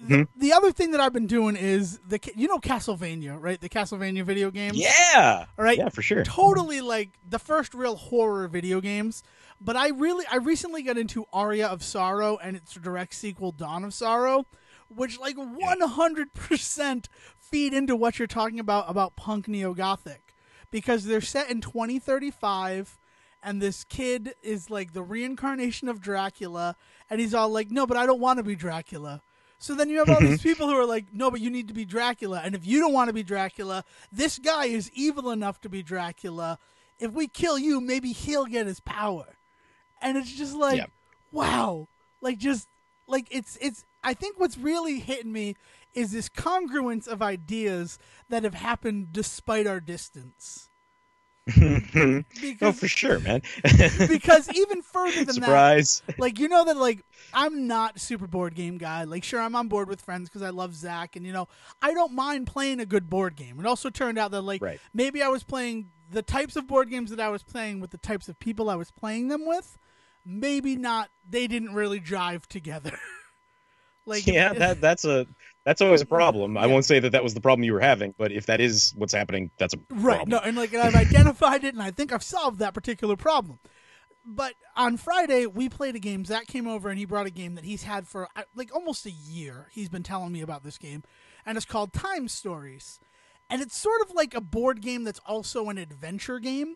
The other thing that I've been doing is Castlevania, right? The Castlevania video games. Yeah. All right. Yeah, for sure. Totally like the first real horror video games. But I recently got into Aria of Sorrow and its direct sequel, Dawn of Sorrow, which like 100% feed into what you're talking about punk neo-gothic, because they're set in 2035. And this kid is like the reincarnation of Dracula, and he's all like, no, but I don't want to be Dracula. So then you have all these people who are like, no, but you need to be Dracula. And if you don't want to be Dracula, this guy is evil enough to be Dracula. If we kill you, maybe he'll get his power. And it's just like, wow. Like, just, like, it's, I think what's really hitting me is this congruence of ideas that have happened despite our distance. Oh, for sure, man. Because even further than Surprise. that, like, you know that, like, I'm not a super board game guy. Like, sure, I'm on board with friends because I love Zach, and, I don't mind playing a good board game. It also turned out that, like, maybe I was playing the types of board games that I was playing with the types of people I was playing them with. Maybe not, they didn't really jive together. Like, yeah, that's always a problem. I won't say that was the problem you were having, but if that is what's happening, that's a problem. Right. No, and like I've identified it, and I think I've solved that particular problem. But on Friday, we played a game. Zach came over, and he brought a game that he's had for like almost a year. He's been telling me about this game, and it's called Time Stories. And it's sort of like a board game that's also an adventure game,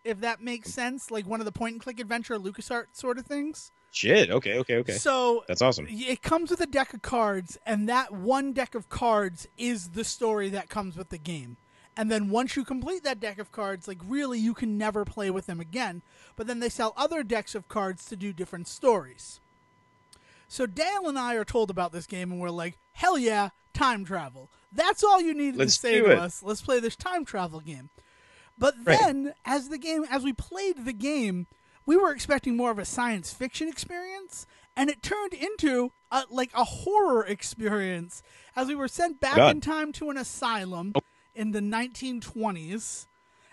if that makes sense. Like one of the point-and-click adventure LucasArts sort of things. Shit, okay. So that's awesome. It comes with a deck of cards, and that one deck of cards is the story that comes with the game. And then once you complete that deck of cards, like really you can never play with them again. But then they sell other decks of cards to do different stories. So Dale and I are told about this game, and we're like, hell yeah, time travel. That's all you need to say to us. Let's play this time travel game. But then, as we played the game, we were expecting more of a science fiction experience, and it turned into a horror experience as we were sent back in time to an asylum in the 1920s,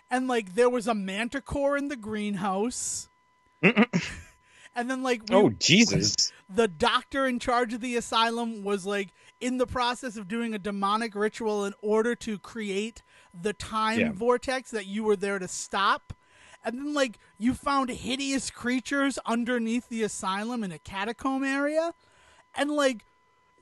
and like there was a manticore in the greenhouse. And then Jesus. The doctor in charge of the asylum was like in the process of doing a demonic ritual in order to create the time vortex that you were there to stop. And then, like, you found hideous creatures underneath the asylum in a catacomb area. And, like,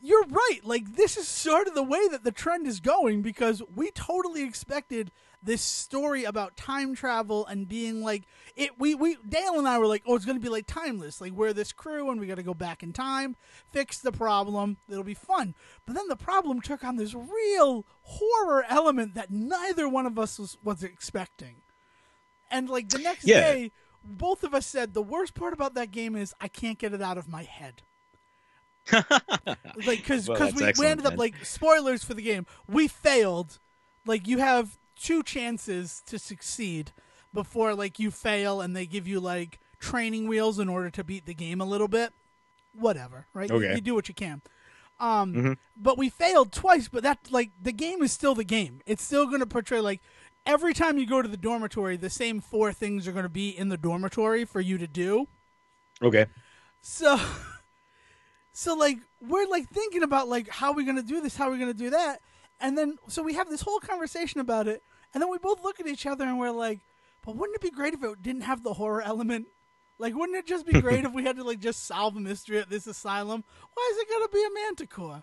you're right. Like, this is sort of the way that the trend is going, because we totally expected this story about time travel and being, like, Dale and I were like, oh, it's going to be, like, Timeless. Like, we're this crew, and we got to go back in time, fix the problem. It'll be fun. But then the problem took on this real horror element that neither one of us was expecting. And, like, the next day, both of us said the worst part about that game is I can't get it out of my head. Like, because we ended up, like, spoilers for the game. We failed. Like, you have 2 chances to succeed before, like, you fail and they give you, like, training wheels in order to beat the game a little bit. Whatever, right? Okay. You do what you can. But we failed twice, but that, like, the game is still the game. It's still going to portray, like, every time you go to the dormitory, the same 4 things are going to be in the dormitory for you to do. Okay. So like, we're, like, thinking about, like, how are we going to do this? How are we going to do that? And then, so we have this whole conversation about it. And then we both look at each other and we're like, but wouldn't it be great if it didn't have the horror element? Like, wouldn't it just be great if we had to, like, just solve a mystery at this asylum? Why is it got to be a manticore?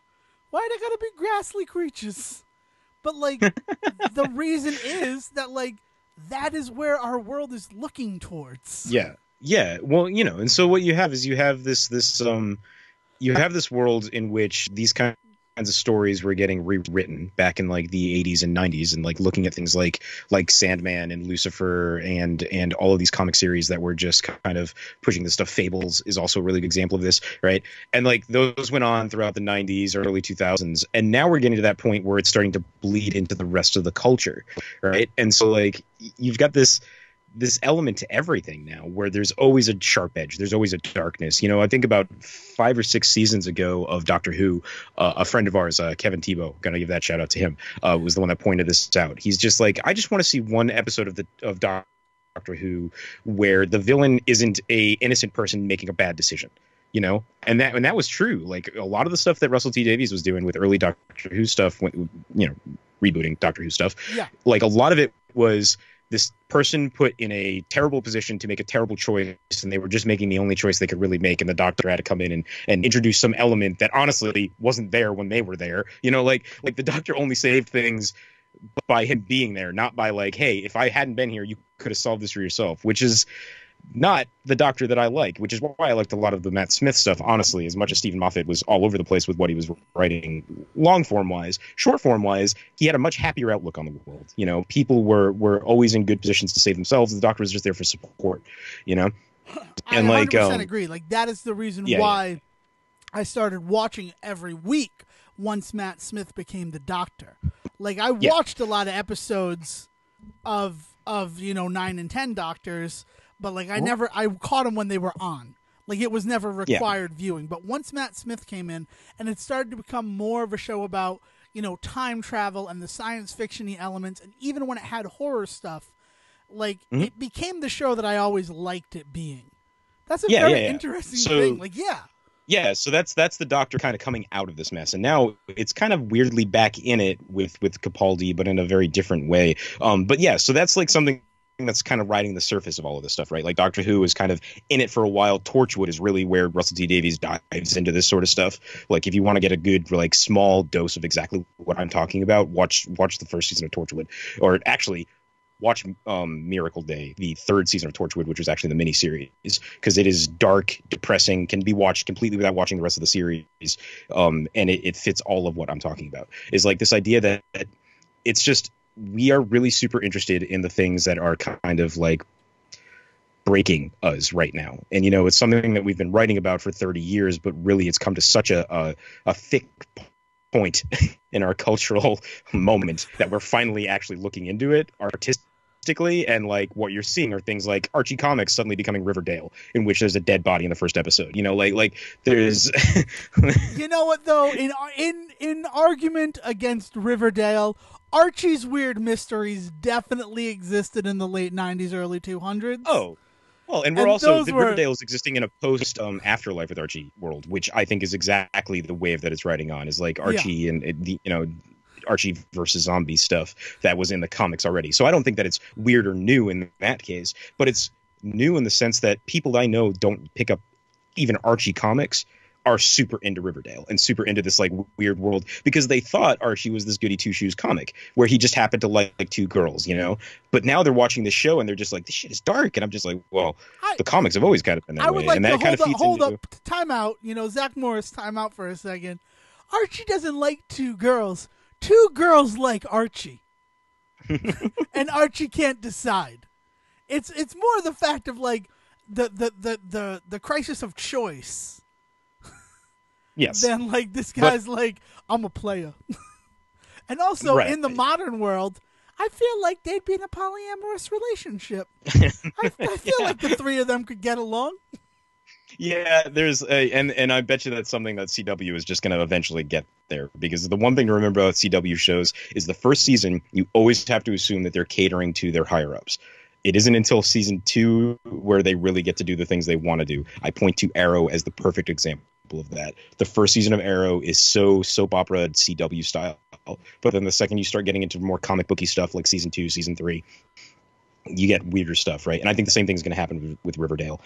Why do it got to be grassly creatures? But, like, the reason is that, like, that is where our world is looking towards. Yeah. Well, and so what you have is you have this world in which these kinds of stories were getting rewritten back in like the 80s and 90s, and like looking at things like Sandman and Lucifer and all of these comic series that were just kind of pushing this stuff. Fables is also a really good example of this, right? And like those went on throughout the 90s, early 2000s, and now we're getting to that point where it's starting to bleed into the rest of the culture, right? And so like you've got this element to everything now where there's always a sharp edge. There's always a darkness. I think about 5 or 6 seasons ago of Doctor Who, a friend of ours, Kevin Tebow, gonna give that shout out to him, was the one that pointed this out. He's just like, I just want to see one episode of Doctor Who where the villain isn't a innocent person making a bad decision. you know, and that was true. Like a lot of the stuff that Russell T Davies was doing with early Doctor Who stuff, you know, rebooting Doctor Who stuff, Yeah. like a lot of it was this person put in a terrible position to make a terrible choice, and they were just making the only choice they could really make, and the doctor had to come in and introduce some element that honestly wasn't there when they were there. You know, like the doctor only saved things by him being there, not by like, hey, if I hadn't been here, you could have solved this for yourself, which is not the doctor that I like, which is why I liked a lot of the Matt Smith stuff, honestly, as much as Stephen Moffat was all over the place with what he was writing, long form wise. Short form wise, he had a much happier outlook on the world. You know, people were always in good positions to save themselves. The doctor was just there for support, you know? And I 100% agree. Like, that is the reason why I started watching every week once Matt Smith became the doctor. Like, I watched a lot of episodes of 9 and 10 Doctors, but like I caught them when they were on. Like, it was never required viewing. But once Matt Smith came in, and it started to become more of a show about, you know, time travel and the science fiction-y elements, and even when it had horror stuff, like it became the show that I always liked it being. That's a very interesting thing. Like, yeah, so that's the doctor kind of coming out of this mess, and now it's kind of weirdly back in it with Capaldi, but in a very different way. But yeah, so that's like something that's kind of riding the surface of all of this stuff, right? Like Doctor Who is kind of in it for a while. Torchwood is really where Russell T Davies dives into this sort of stuff. Like if you want to get a good like small dose of exactly what I'm talking about, watch the first season of Torchwood, or actually watch Miracle Day, the third season of Torchwood, which was actually the miniseries, because it is dark, depressing, can be watched completely without watching the rest of the series, and it fits all of what I'm talking about. Is like this idea that it's just, we are really super interested in the things that are kind of like breaking us right now. And, you know, it's something that we've been writing about for 30 years, but really it's come to such a thick point in our cultural moment that we're finally actually looking into it artistically. And like what you're seeing are things like Archie Comics suddenly becoming Riverdale, in which there's a dead body in the first episode. You know, like there's you know what though, in argument against Riverdale, Archie's Weird Mysteries definitely existed in the late 90s, early 200s. Oh, well, and we're also, Riverdale is existing in a post Afterlife with Archie world, which I think is exactly the wave that it's riding on, is like Archie and the, you know, Archie versus zombie stuff that was in the comics already. So I don't think that it's weird or new in that case, but it's new in the sense that people I know don't pick up even Archie comics are super into Riverdale and super into this like weird world, because they thought Archie was this goody two shoes comic where he just happened to like two girls, you know. But now they're watching this show and they're just like, this shit is dark, and I'm just like, well, the comics have always kind of been that way, like and that kind of feeds hold into... up, time out. You know, Zach Morris, time out for a second. Archie doesn't like two girls. Two girls like Archie, and Archie can't decide. It's more the fact of like the crisis of choice. Yes. Then like this guy's like, I'm a player. And also in the modern world, I feel like they'd be in a polyamorous relationship. I feel like the three of them could get along. Yeah, there's and I bet you that's something that CW is just going to eventually get there, because the one thing to remember about CW shows is the first season, you always have to assume that they're catering to their higher ups. It isn't until season 2 where they really get to do the things they want to do. I point to Arrow as the perfect example of that. The first season of Arrow is so soap opera CW style, but then the second you start getting into more comic booky stuff like season 2, season 3, you get weirder stuff, right? And I think the same thing is going to happen with Riverdale,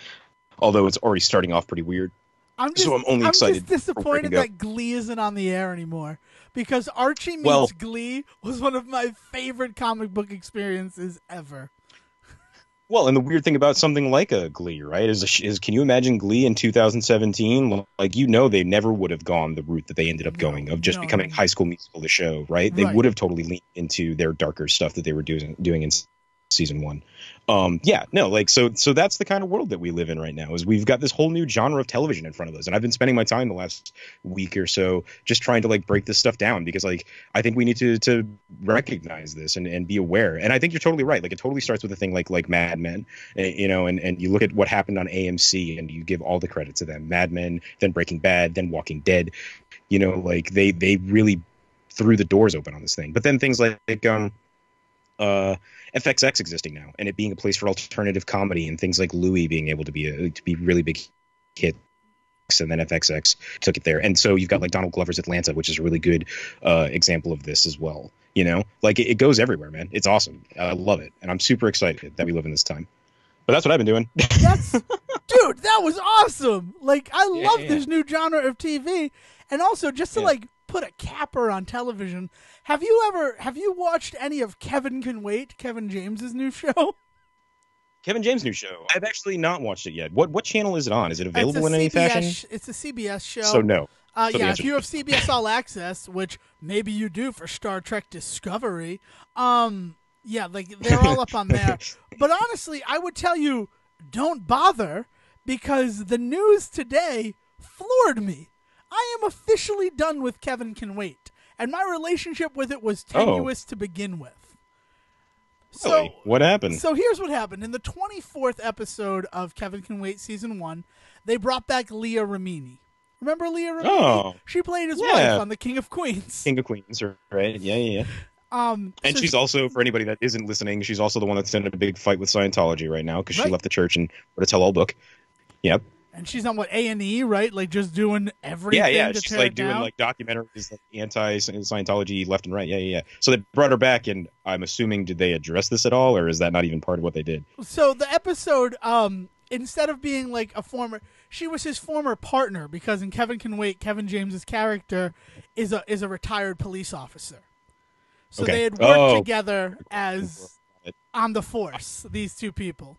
although it's already starting off pretty weird. I'm only excited. I'm just disappointed that Glee isn't on the air anymore, because Archie meets Glee was one of my favorite comic book experiences ever. Well, and the weird thing about something like a Glee, right, is can you imagine Glee in 2017? Like, you know, they never would have gone the route that they ended up going of just becoming High School Musical, the show, right? They would have totally leaned into their darker stuff that they were doing in season 1. So that's the kind of world that we live in right now, is we've got this whole new genre of television in front of us, and I've been spending my time the last week or so just trying to like break this stuff down, because like I think we need to recognize this and be aware. And I think you're totally right. Like, it totally starts with a thing like Mad Men, you know, and you look at what happened on AMC and you give all the credit to them. Mad Men, then Breaking Bad, then Walking Dead, you know, like they really threw the doors open on this thing. But then things like FXX existing now, and it being a place for alternative comedy, and things like Louie being able to be really big hits, and then FXX took it there. And so you've got like Donald Glover's Atlanta, which is a really good example of this as well. You know, like it goes everywhere, man. It's awesome. I love it. And I'm super excited that we live in this time. But that's what I've been doing. Dude, that was awesome. Like, I love this new genre of TV. And also, just to like put a capper on television, have you watched any of Kevin Can Wait, Kevin James's new show? Kevin James' new show. I've actually not watched it yet. What channel is it on? Is it available in any fashion? It's a CBS show. So no. Yeah, if you have CBS All Access, which maybe you do for Star Trek Discovery, yeah, like they're all up on there. But honestly, I would tell you, don't bother, because the news today floored me. I am officially done with Kevin Can Wait, and my relationship with it was tenuous to begin with. Really? What happened? So here's what happened. In the 24th episode of Kevin Can Wait Season 1, they brought back Leah Remini. Remember Leah Remini? Oh. She played his wife on The King of Queens. King of Queens, right? Yeah. And so she's also, for anybody that isn't listening, she's also the one that's in a big fight with Scientology right now because she left the church and wrote a tell-all book. Yep. And she's on A&E, right? Like just doing everything. Yeah. She's like doing like documentaries, like anti-Scientology left and right. Yeah. So they brought her back, and I'm assuming, did they address this at all, or is that not even part of what they did? So the episode, instead of being like she was his former partner, because in Kevin Can Wait, Kevin James's character is a retired police officer. So they had worked together as on the force, these two people.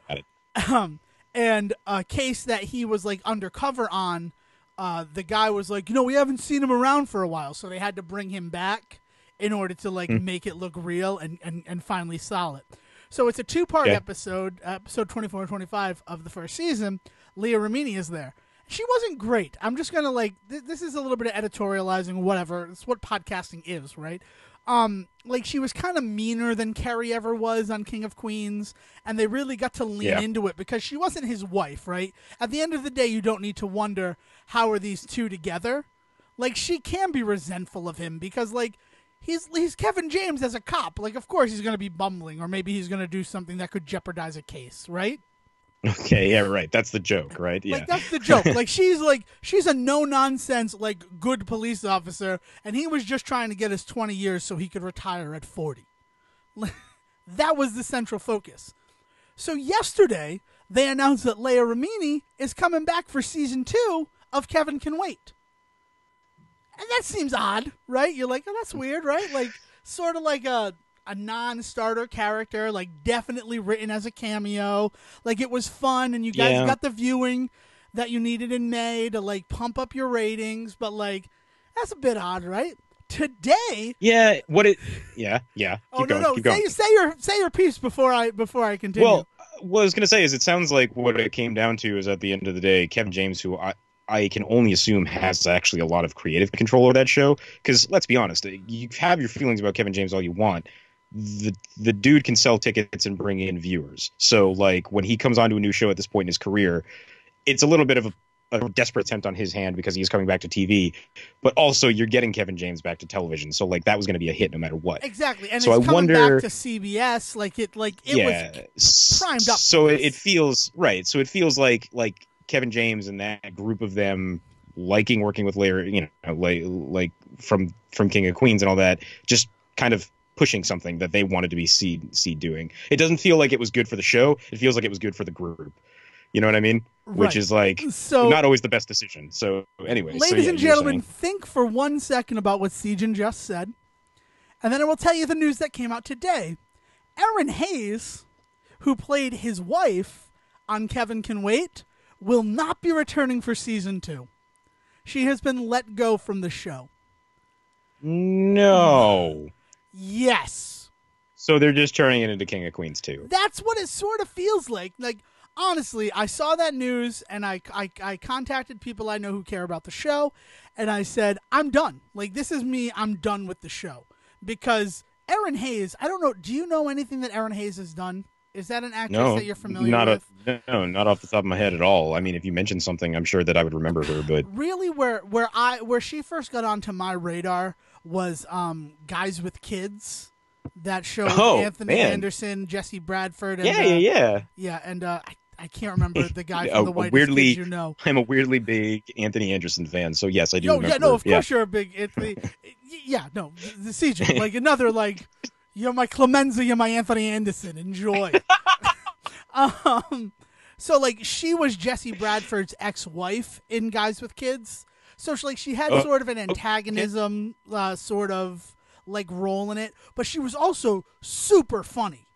Got it. And a case that he was like undercover on, the guy was like, we haven't seen him around for a while, so they had to bring him back in order to like make it look real and finally solid. So it's a 2-part episode 24 and 25 of the first season. Leah Remini is there. She wasn't great. I'm just gonna like this is a little bit of editorializing, whatever. It's what podcasting is, right? Like she was kind of meaner than Carrie ever was on King of Queens, and they really got to lean into it because she wasn't his wife, right? At the end of the day, you don't need to wonder how are these two together. Like she can be resentful of him because like he's Kevin James as a cop. Like of course he's going to be bumbling, or maybe he's going to do something that could jeopardize a case, right? Okay, yeah, right. That's the joke, right? Yeah. Like that's the joke. she's a no-nonsense, like good police officer, and he was just trying to get his 20 years so he could retire at 40. That was the central focus. So yesterday, they announced that Leah Remini is coming back for season 2 of Kevin Can Wait. And that seems odd, right? You're like, oh, that's weird, right? Like, sort of like a non-starter character, like definitely written as a cameo. Like it was fun, and you guys got the viewing that you needed in May to like pump up your ratings, but like that's a bit odd, right? Today, keep going. Say your piece before I continue. Well, what I was gonna say is, it sounds like what it came down to is, at the end of the day, Kevin James, who I can only assume has actually a lot of creative control over that show, because let's be honest, you have your feelings about Kevin James all you want. The dude can sell tickets and bring in viewers. So like when he comes onto a new show at this point in his career, it's a little bit of a desperate attempt on his hand because he's coming back to TV, but also you're getting Kevin James back to television. So like that was going to be a hit no matter what. Exactly. And so it's coming back to CBS. It was primed up. So it feels right. So it feels like Kevin James and that group of them liking working with Larry, like from King of Queens and all that, just kind of pushing something that they wanted to be see doing. It doesn't feel like it was good for the show. It feels like it was good for the group. You know what I mean? Right. Which is like not always the best decision. So anyway, ladies and gentlemen, think for 1 second about what Sejan just said, and then I will tell you the news that came out today. Erin Hayes, who played his wife on Kevin Can Wait, will not be returning for season 2. She has been let go from the show. No. Yes. So they're just turning it into King of Queens too. That's what it sort of feels like. Like, honestly, I saw that news, and I contacted people I know who care about the show, and I said, I'm done. Like, this is me. I'm done with the show. Because Erin Hayes, I don't know, do you know anything that Erin Hayes has done? Is that an actress that you're familiar with? No, not off the top of my head at all. I mean, if you mentioned something, I'm sure that I would remember her. But really, where she first got onto my radar was Guys with Kids, that show with Anthony Anderson, Jesse Bradford, and yeah, and I can't remember the guy A from The Whitest weirdly- Kids You Know. I'm a weirdly big Anthony Anderson fan, so yes, I do. Oh remember. yeah, no, of course you're a big Anthony. Yeah, no, the CJ, like another like, you're my Clemenza, you're my Anthony Anderson. Enjoy. So like she was Jesse Bradford's ex-wife in Guys with Kids, so she had sort of an antagonism, sort of like role in it, but she was also super funny.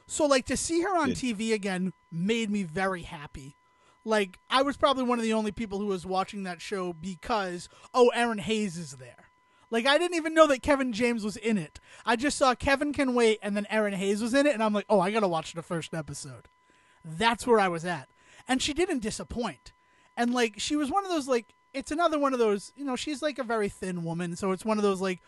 So like to see her on TV again made me very happy. Like I was probably one of the only people who was watching that show because Erin Hayes is there. Like I didn't even know that Kevin James was in it. I just saw Kevin Can Wait and then Erin Hayes was in it, and I'm like, oh, I gotta watch the first episode. That's where I was at. And she didn't disappoint. And, like, she was one of those, like, it's another one of those, she's, like, a very thin woman. So it's one of those, like,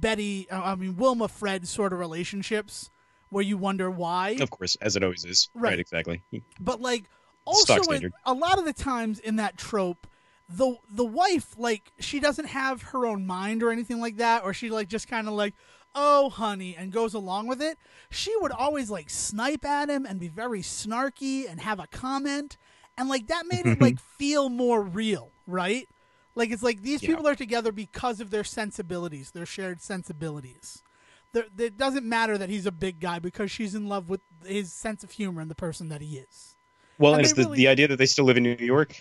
Wilma Fred sort of relationships where you wonder why. Of course, as it always is. Right, exactly. But, like, also a lot of the times in that trope, the wife, like, she doesn't have her own mind or anything like that. Or she, like, just kind of, like, oh, honey, and goes along with it. She would always, like, snipe at him and be very snarky and have a comment. And, like, that made it, like, feel more real, right? Like, it's like these people are together because of their sensibilities, their shared sensibilities. It doesn't matter that he's a big guy because she's in love with his sense of humor and the person that he is. Well, and it's the idea that they still live in New York?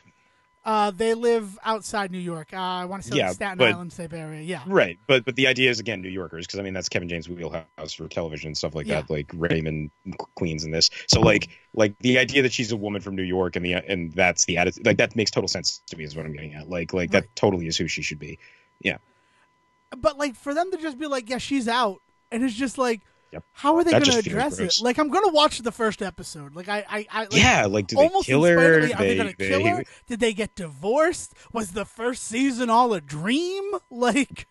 They live outside New York. I want to say like Staten Island type area. Yeah. Right. But the idea is, again, New Yorkers, because, I mean, that's Kevin James' wheelhouse for television and stuff like that, like Raymond, Queens, and this. So, like the idea that she's a woman from New York and that's the attitude, like, that makes total sense to me is what I'm getting at. Like that totally is who she should be. Yeah. But, like, for them to just be like, yeah, she's out, and it's just like, how are they going to address it? Like, I'm going to watch the first episode. Like, like, do they kill her? Are they going to kill her? Did they get divorced? Was the first season all a dream? Like,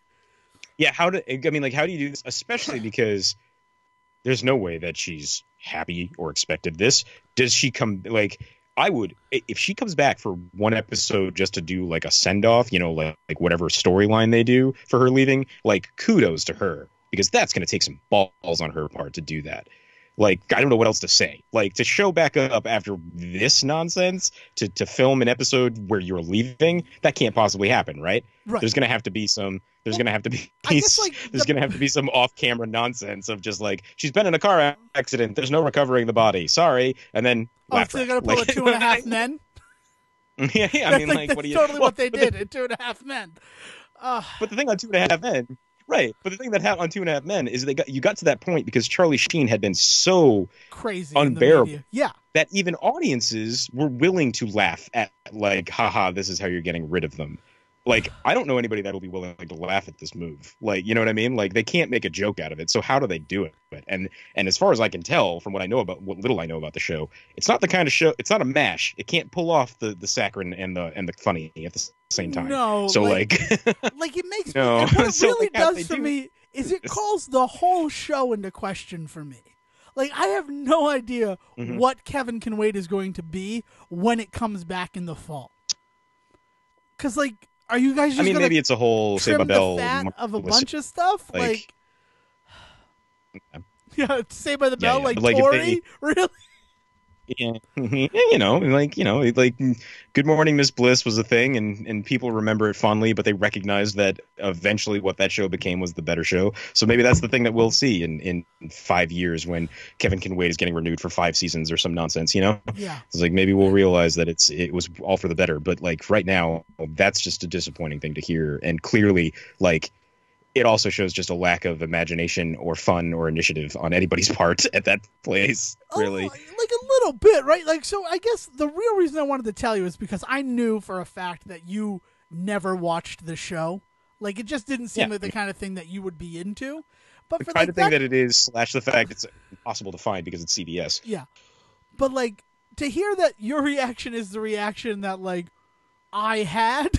yeah, how do you do this? Especially because there's no way that she's happy or expected this. Does she come, like, I would, if she comes back for one episode just to do, like, a send-off, like whatever storyline they do for her leaving, like, kudos to her. Because that's going to take some balls on her part to do that. Like, I don't know what else to say. Like, to show back up after this nonsense, to film an episode where you're leaving, that can't possibly happen, right? There's going to have to be some. There's going to have to be. There's going to have to be some off-camera nonsense of just like, she's been in a car accident. There's no recovering the body. Sorry, and then. Oh, so they're going to pull a 2.5 Men. Yeah. I mean, like, what do you? Totally what they did in 2.5 Men. But the thing on 2.5 Men. Right, but the thing that happened on 2.5 Men is you got to that point because Charlie Sheen had been so crazy, unbearable, yeah, that even audiences were willing to laugh at, like, haha, this is how you're getting rid of them. Like, I don't know anybody that will be willing to laugh at this move. Like, you know what I mean? Like, they can't make a joke out of it. So how do they do it? And as far as I can tell from what little I know about the show, it's not the kind of show. It's not a MASH. It can't pull off the saccharine and the funny at the same time. No, so like it makes no. What it really does for me is it calls the whole show into question for me. Like, I have no idea what Kevin Can Wait is going to be when it comes back in the fall. Because, like, are you guys just maybe it's a whole trim Saved by Bell the fat of a bunch of stuff? Like yeah, Saved by the Bell, like Tori? Really? Yeah, like Good Morning Miss Bliss was a thing, and people remember it fondly, but they recognize that eventually what that show became was the better show. So maybe that's the thing that we'll see in 5 years when Kevin Can Wait is getting renewed for 5 seasons or some nonsense. Yeah, it's like maybe we'll realize that it was all for the better. But like right now, that's just a disappointing thing to hear, and clearly, like, it also shows just a lack of imagination or fun or initiative on anybody's part at that place, really. Like a little bit, right? Like, so I guess the real reason I wanted to tell you is because I knew for a fact that you never watched the show. Like, it just didn't seem like the kind of thing that you would be into. But the for kind of thing that it is, / the fact it's impossible to find because it's CBS. Yeah. But, like, to hear that your reaction is the reaction that, like, I had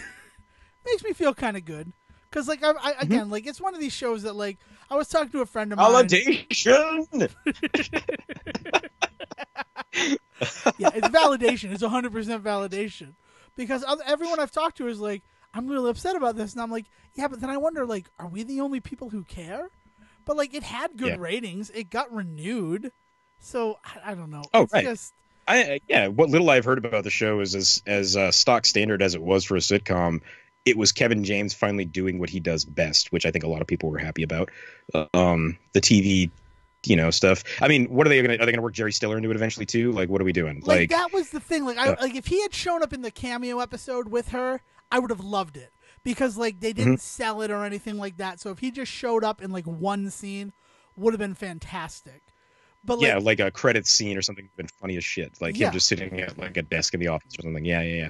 makes me feel kind of good. Because, like, I again, like, it's one of these shows that, like, I was talking to a friend of mine. Validation! Yeah, it's validation. It's 100% validation. Because everyone I've talked to is like, I'm really upset about this. And I'm like, yeah, but then I wonder, like, are we the only people who care? But, like, it had good ratings. It got renewed. So, I don't know. Oh, it's right. Just, Yeah, what little I've heard about the show is as stock standard as it was for a sitcom. It was Kevin James finally doing what he does best, which I think a lot of people were happy about. The TV, stuff. I mean, what are they going to? Are they going to work Jerry Stiller into it eventually too? Like, what are we doing? Like that was the thing. Like if he had shown up in the cameo episode with her, I would have loved it because like they didn't sell it or anything like that. So if he just showed up in like one scene, would have been fantastic. But yeah, like a credit scene or something would have been funny as shit. Like Yeah. him just sitting at like a desk in the office or something. Yeah.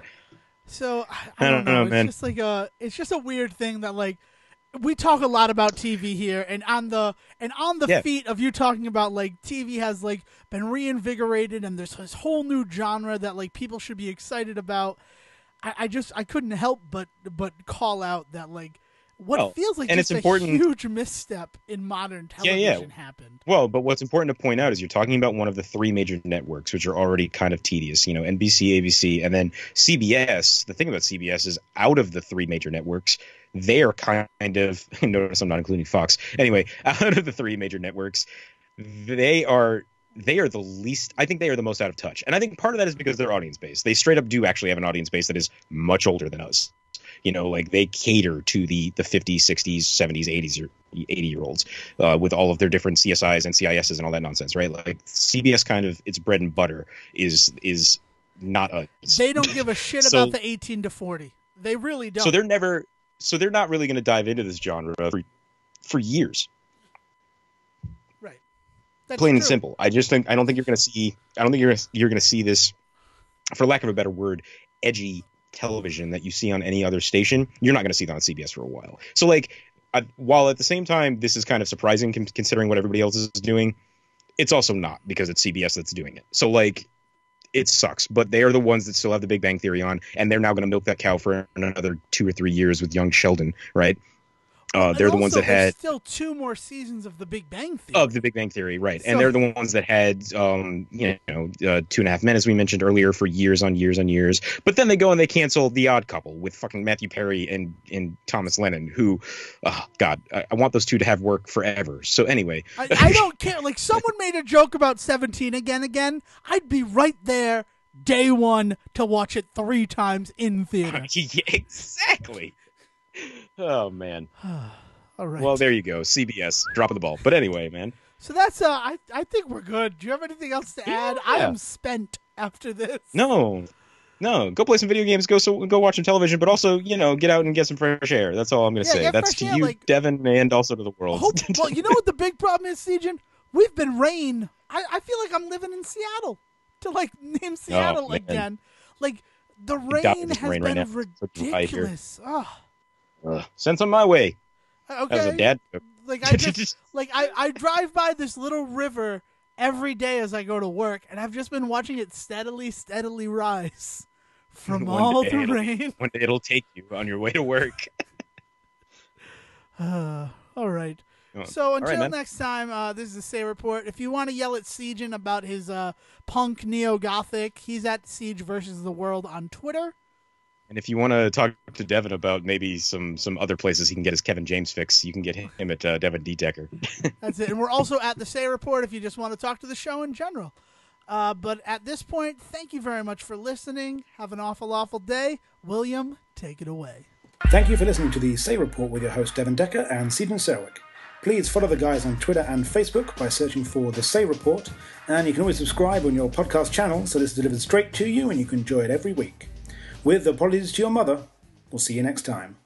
So I don't know. It's man. just like it's just a weird thing that like we talk a lot about TV here, and on the Yeah. feet of you talking about like TV has like been reinvigorated, and there's this whole new genre that like people should be excited about. I couldn't help but call out that like what Well, feels like and just it's important- a huge misstep in modern television happened. Well, but what's important to point out is you're talking about one of the three major networks, which are already kind of tedious, NBC, ABC, and then CBS. The thing about CBS is out of the three major networks, they are kind of, notice I'm not including Fox. Anyway, out of the three major networks, they are the least, I think they are the most out of touch. And I think part of that is because their audience base. They straight up do actually have an audience base that is much older than us. Like they cater to the 50s, 60s, 70s, 80s, or 80-year-olds with all of their different CSIs and CISs and all that nonsense, right? Like CBS kind of its bread and butter is not us. They don't give a shit So- about the 18 to 40. They really don't. So they're not really going to dive into this genre for years. Right. That's Plain and true. simple. I don't think you're going to see. I don't think you're going to see this, for lack of a better word, edgy television that you see on any other station. You're not going to see that on CBS for a while. So like, while at the same time this is kind of surprising considering what everybody else is doing, it's also not because it's CBS that's doing it. So like, it sucks. But they are the ones that still have the Big Bang Theory on, and they're now going to milk that cow for another 2 or 3 years with young Sheldon, right? They're the ones Also, that there's had still 2 more seasons of The Big Bang Theory. of the Big Bang Theory, right? So- And they're the ones that had, 2.5 Men, as we mentioned earlier, for years on years on years. But then they go and they cancel The Odd Couple with fucking Matthew Perry and Thomas Lennon, who, oh God, I want those two to have work forever. So anyway, I don't care. Like, someone made a joke about 17 again. I'd be right there day one to watch it 3 times in theater. yeah, exactly. Oh man. All right. Well, there you go. CBS dropping the ball. But anyway, man. So that's I think we're good. Do you have anything else to add? I Yeah. am spent after this. No, go play some video games. Go watch some television, but also get out and get some fresh air. That's all I'm gonna Yeah, say. get That's fresh to air, you, like- Devin, and also to the world. Well, you know what the big problem is, Sejan? We've been rain. I feel like I'm living in Seattle. To like name Seattle man. again. Like the God, rain it's has rain right been now. It's so dry here. ridiculous. Oh, Send some my way. okay. As a dad. Like I just I drive by this little river every day as I go to work, and I've just been watching it steadily rise from One all day the it'll- rain. One day it'll take you on your way to work. All right. Oh, So all until right, man. next time, this is the Say Report. If you want to yell at Sejan about his punk neo-gothic, he's at Siege versus the World on Twitter. And if you want to talk to Devin about maybe some other places he can get his Kevin James fix, you can get him at Devin D. Decker. That's it. And we're also at the Say Report if you just want to talk to the show in general. But at this point, thank you very much for listening. Have an awful day. William, take it away. Thank you for listening to the Say Report with your host Devin Decker and Stephen Serwick. Please follow the guys on Twitter and Facebook by searching for The Say Report, and you can always subscribe on your podcast channel so this is delivered straight to you and you can enjoy it every week. With apologies to your mother, we'll see you next time.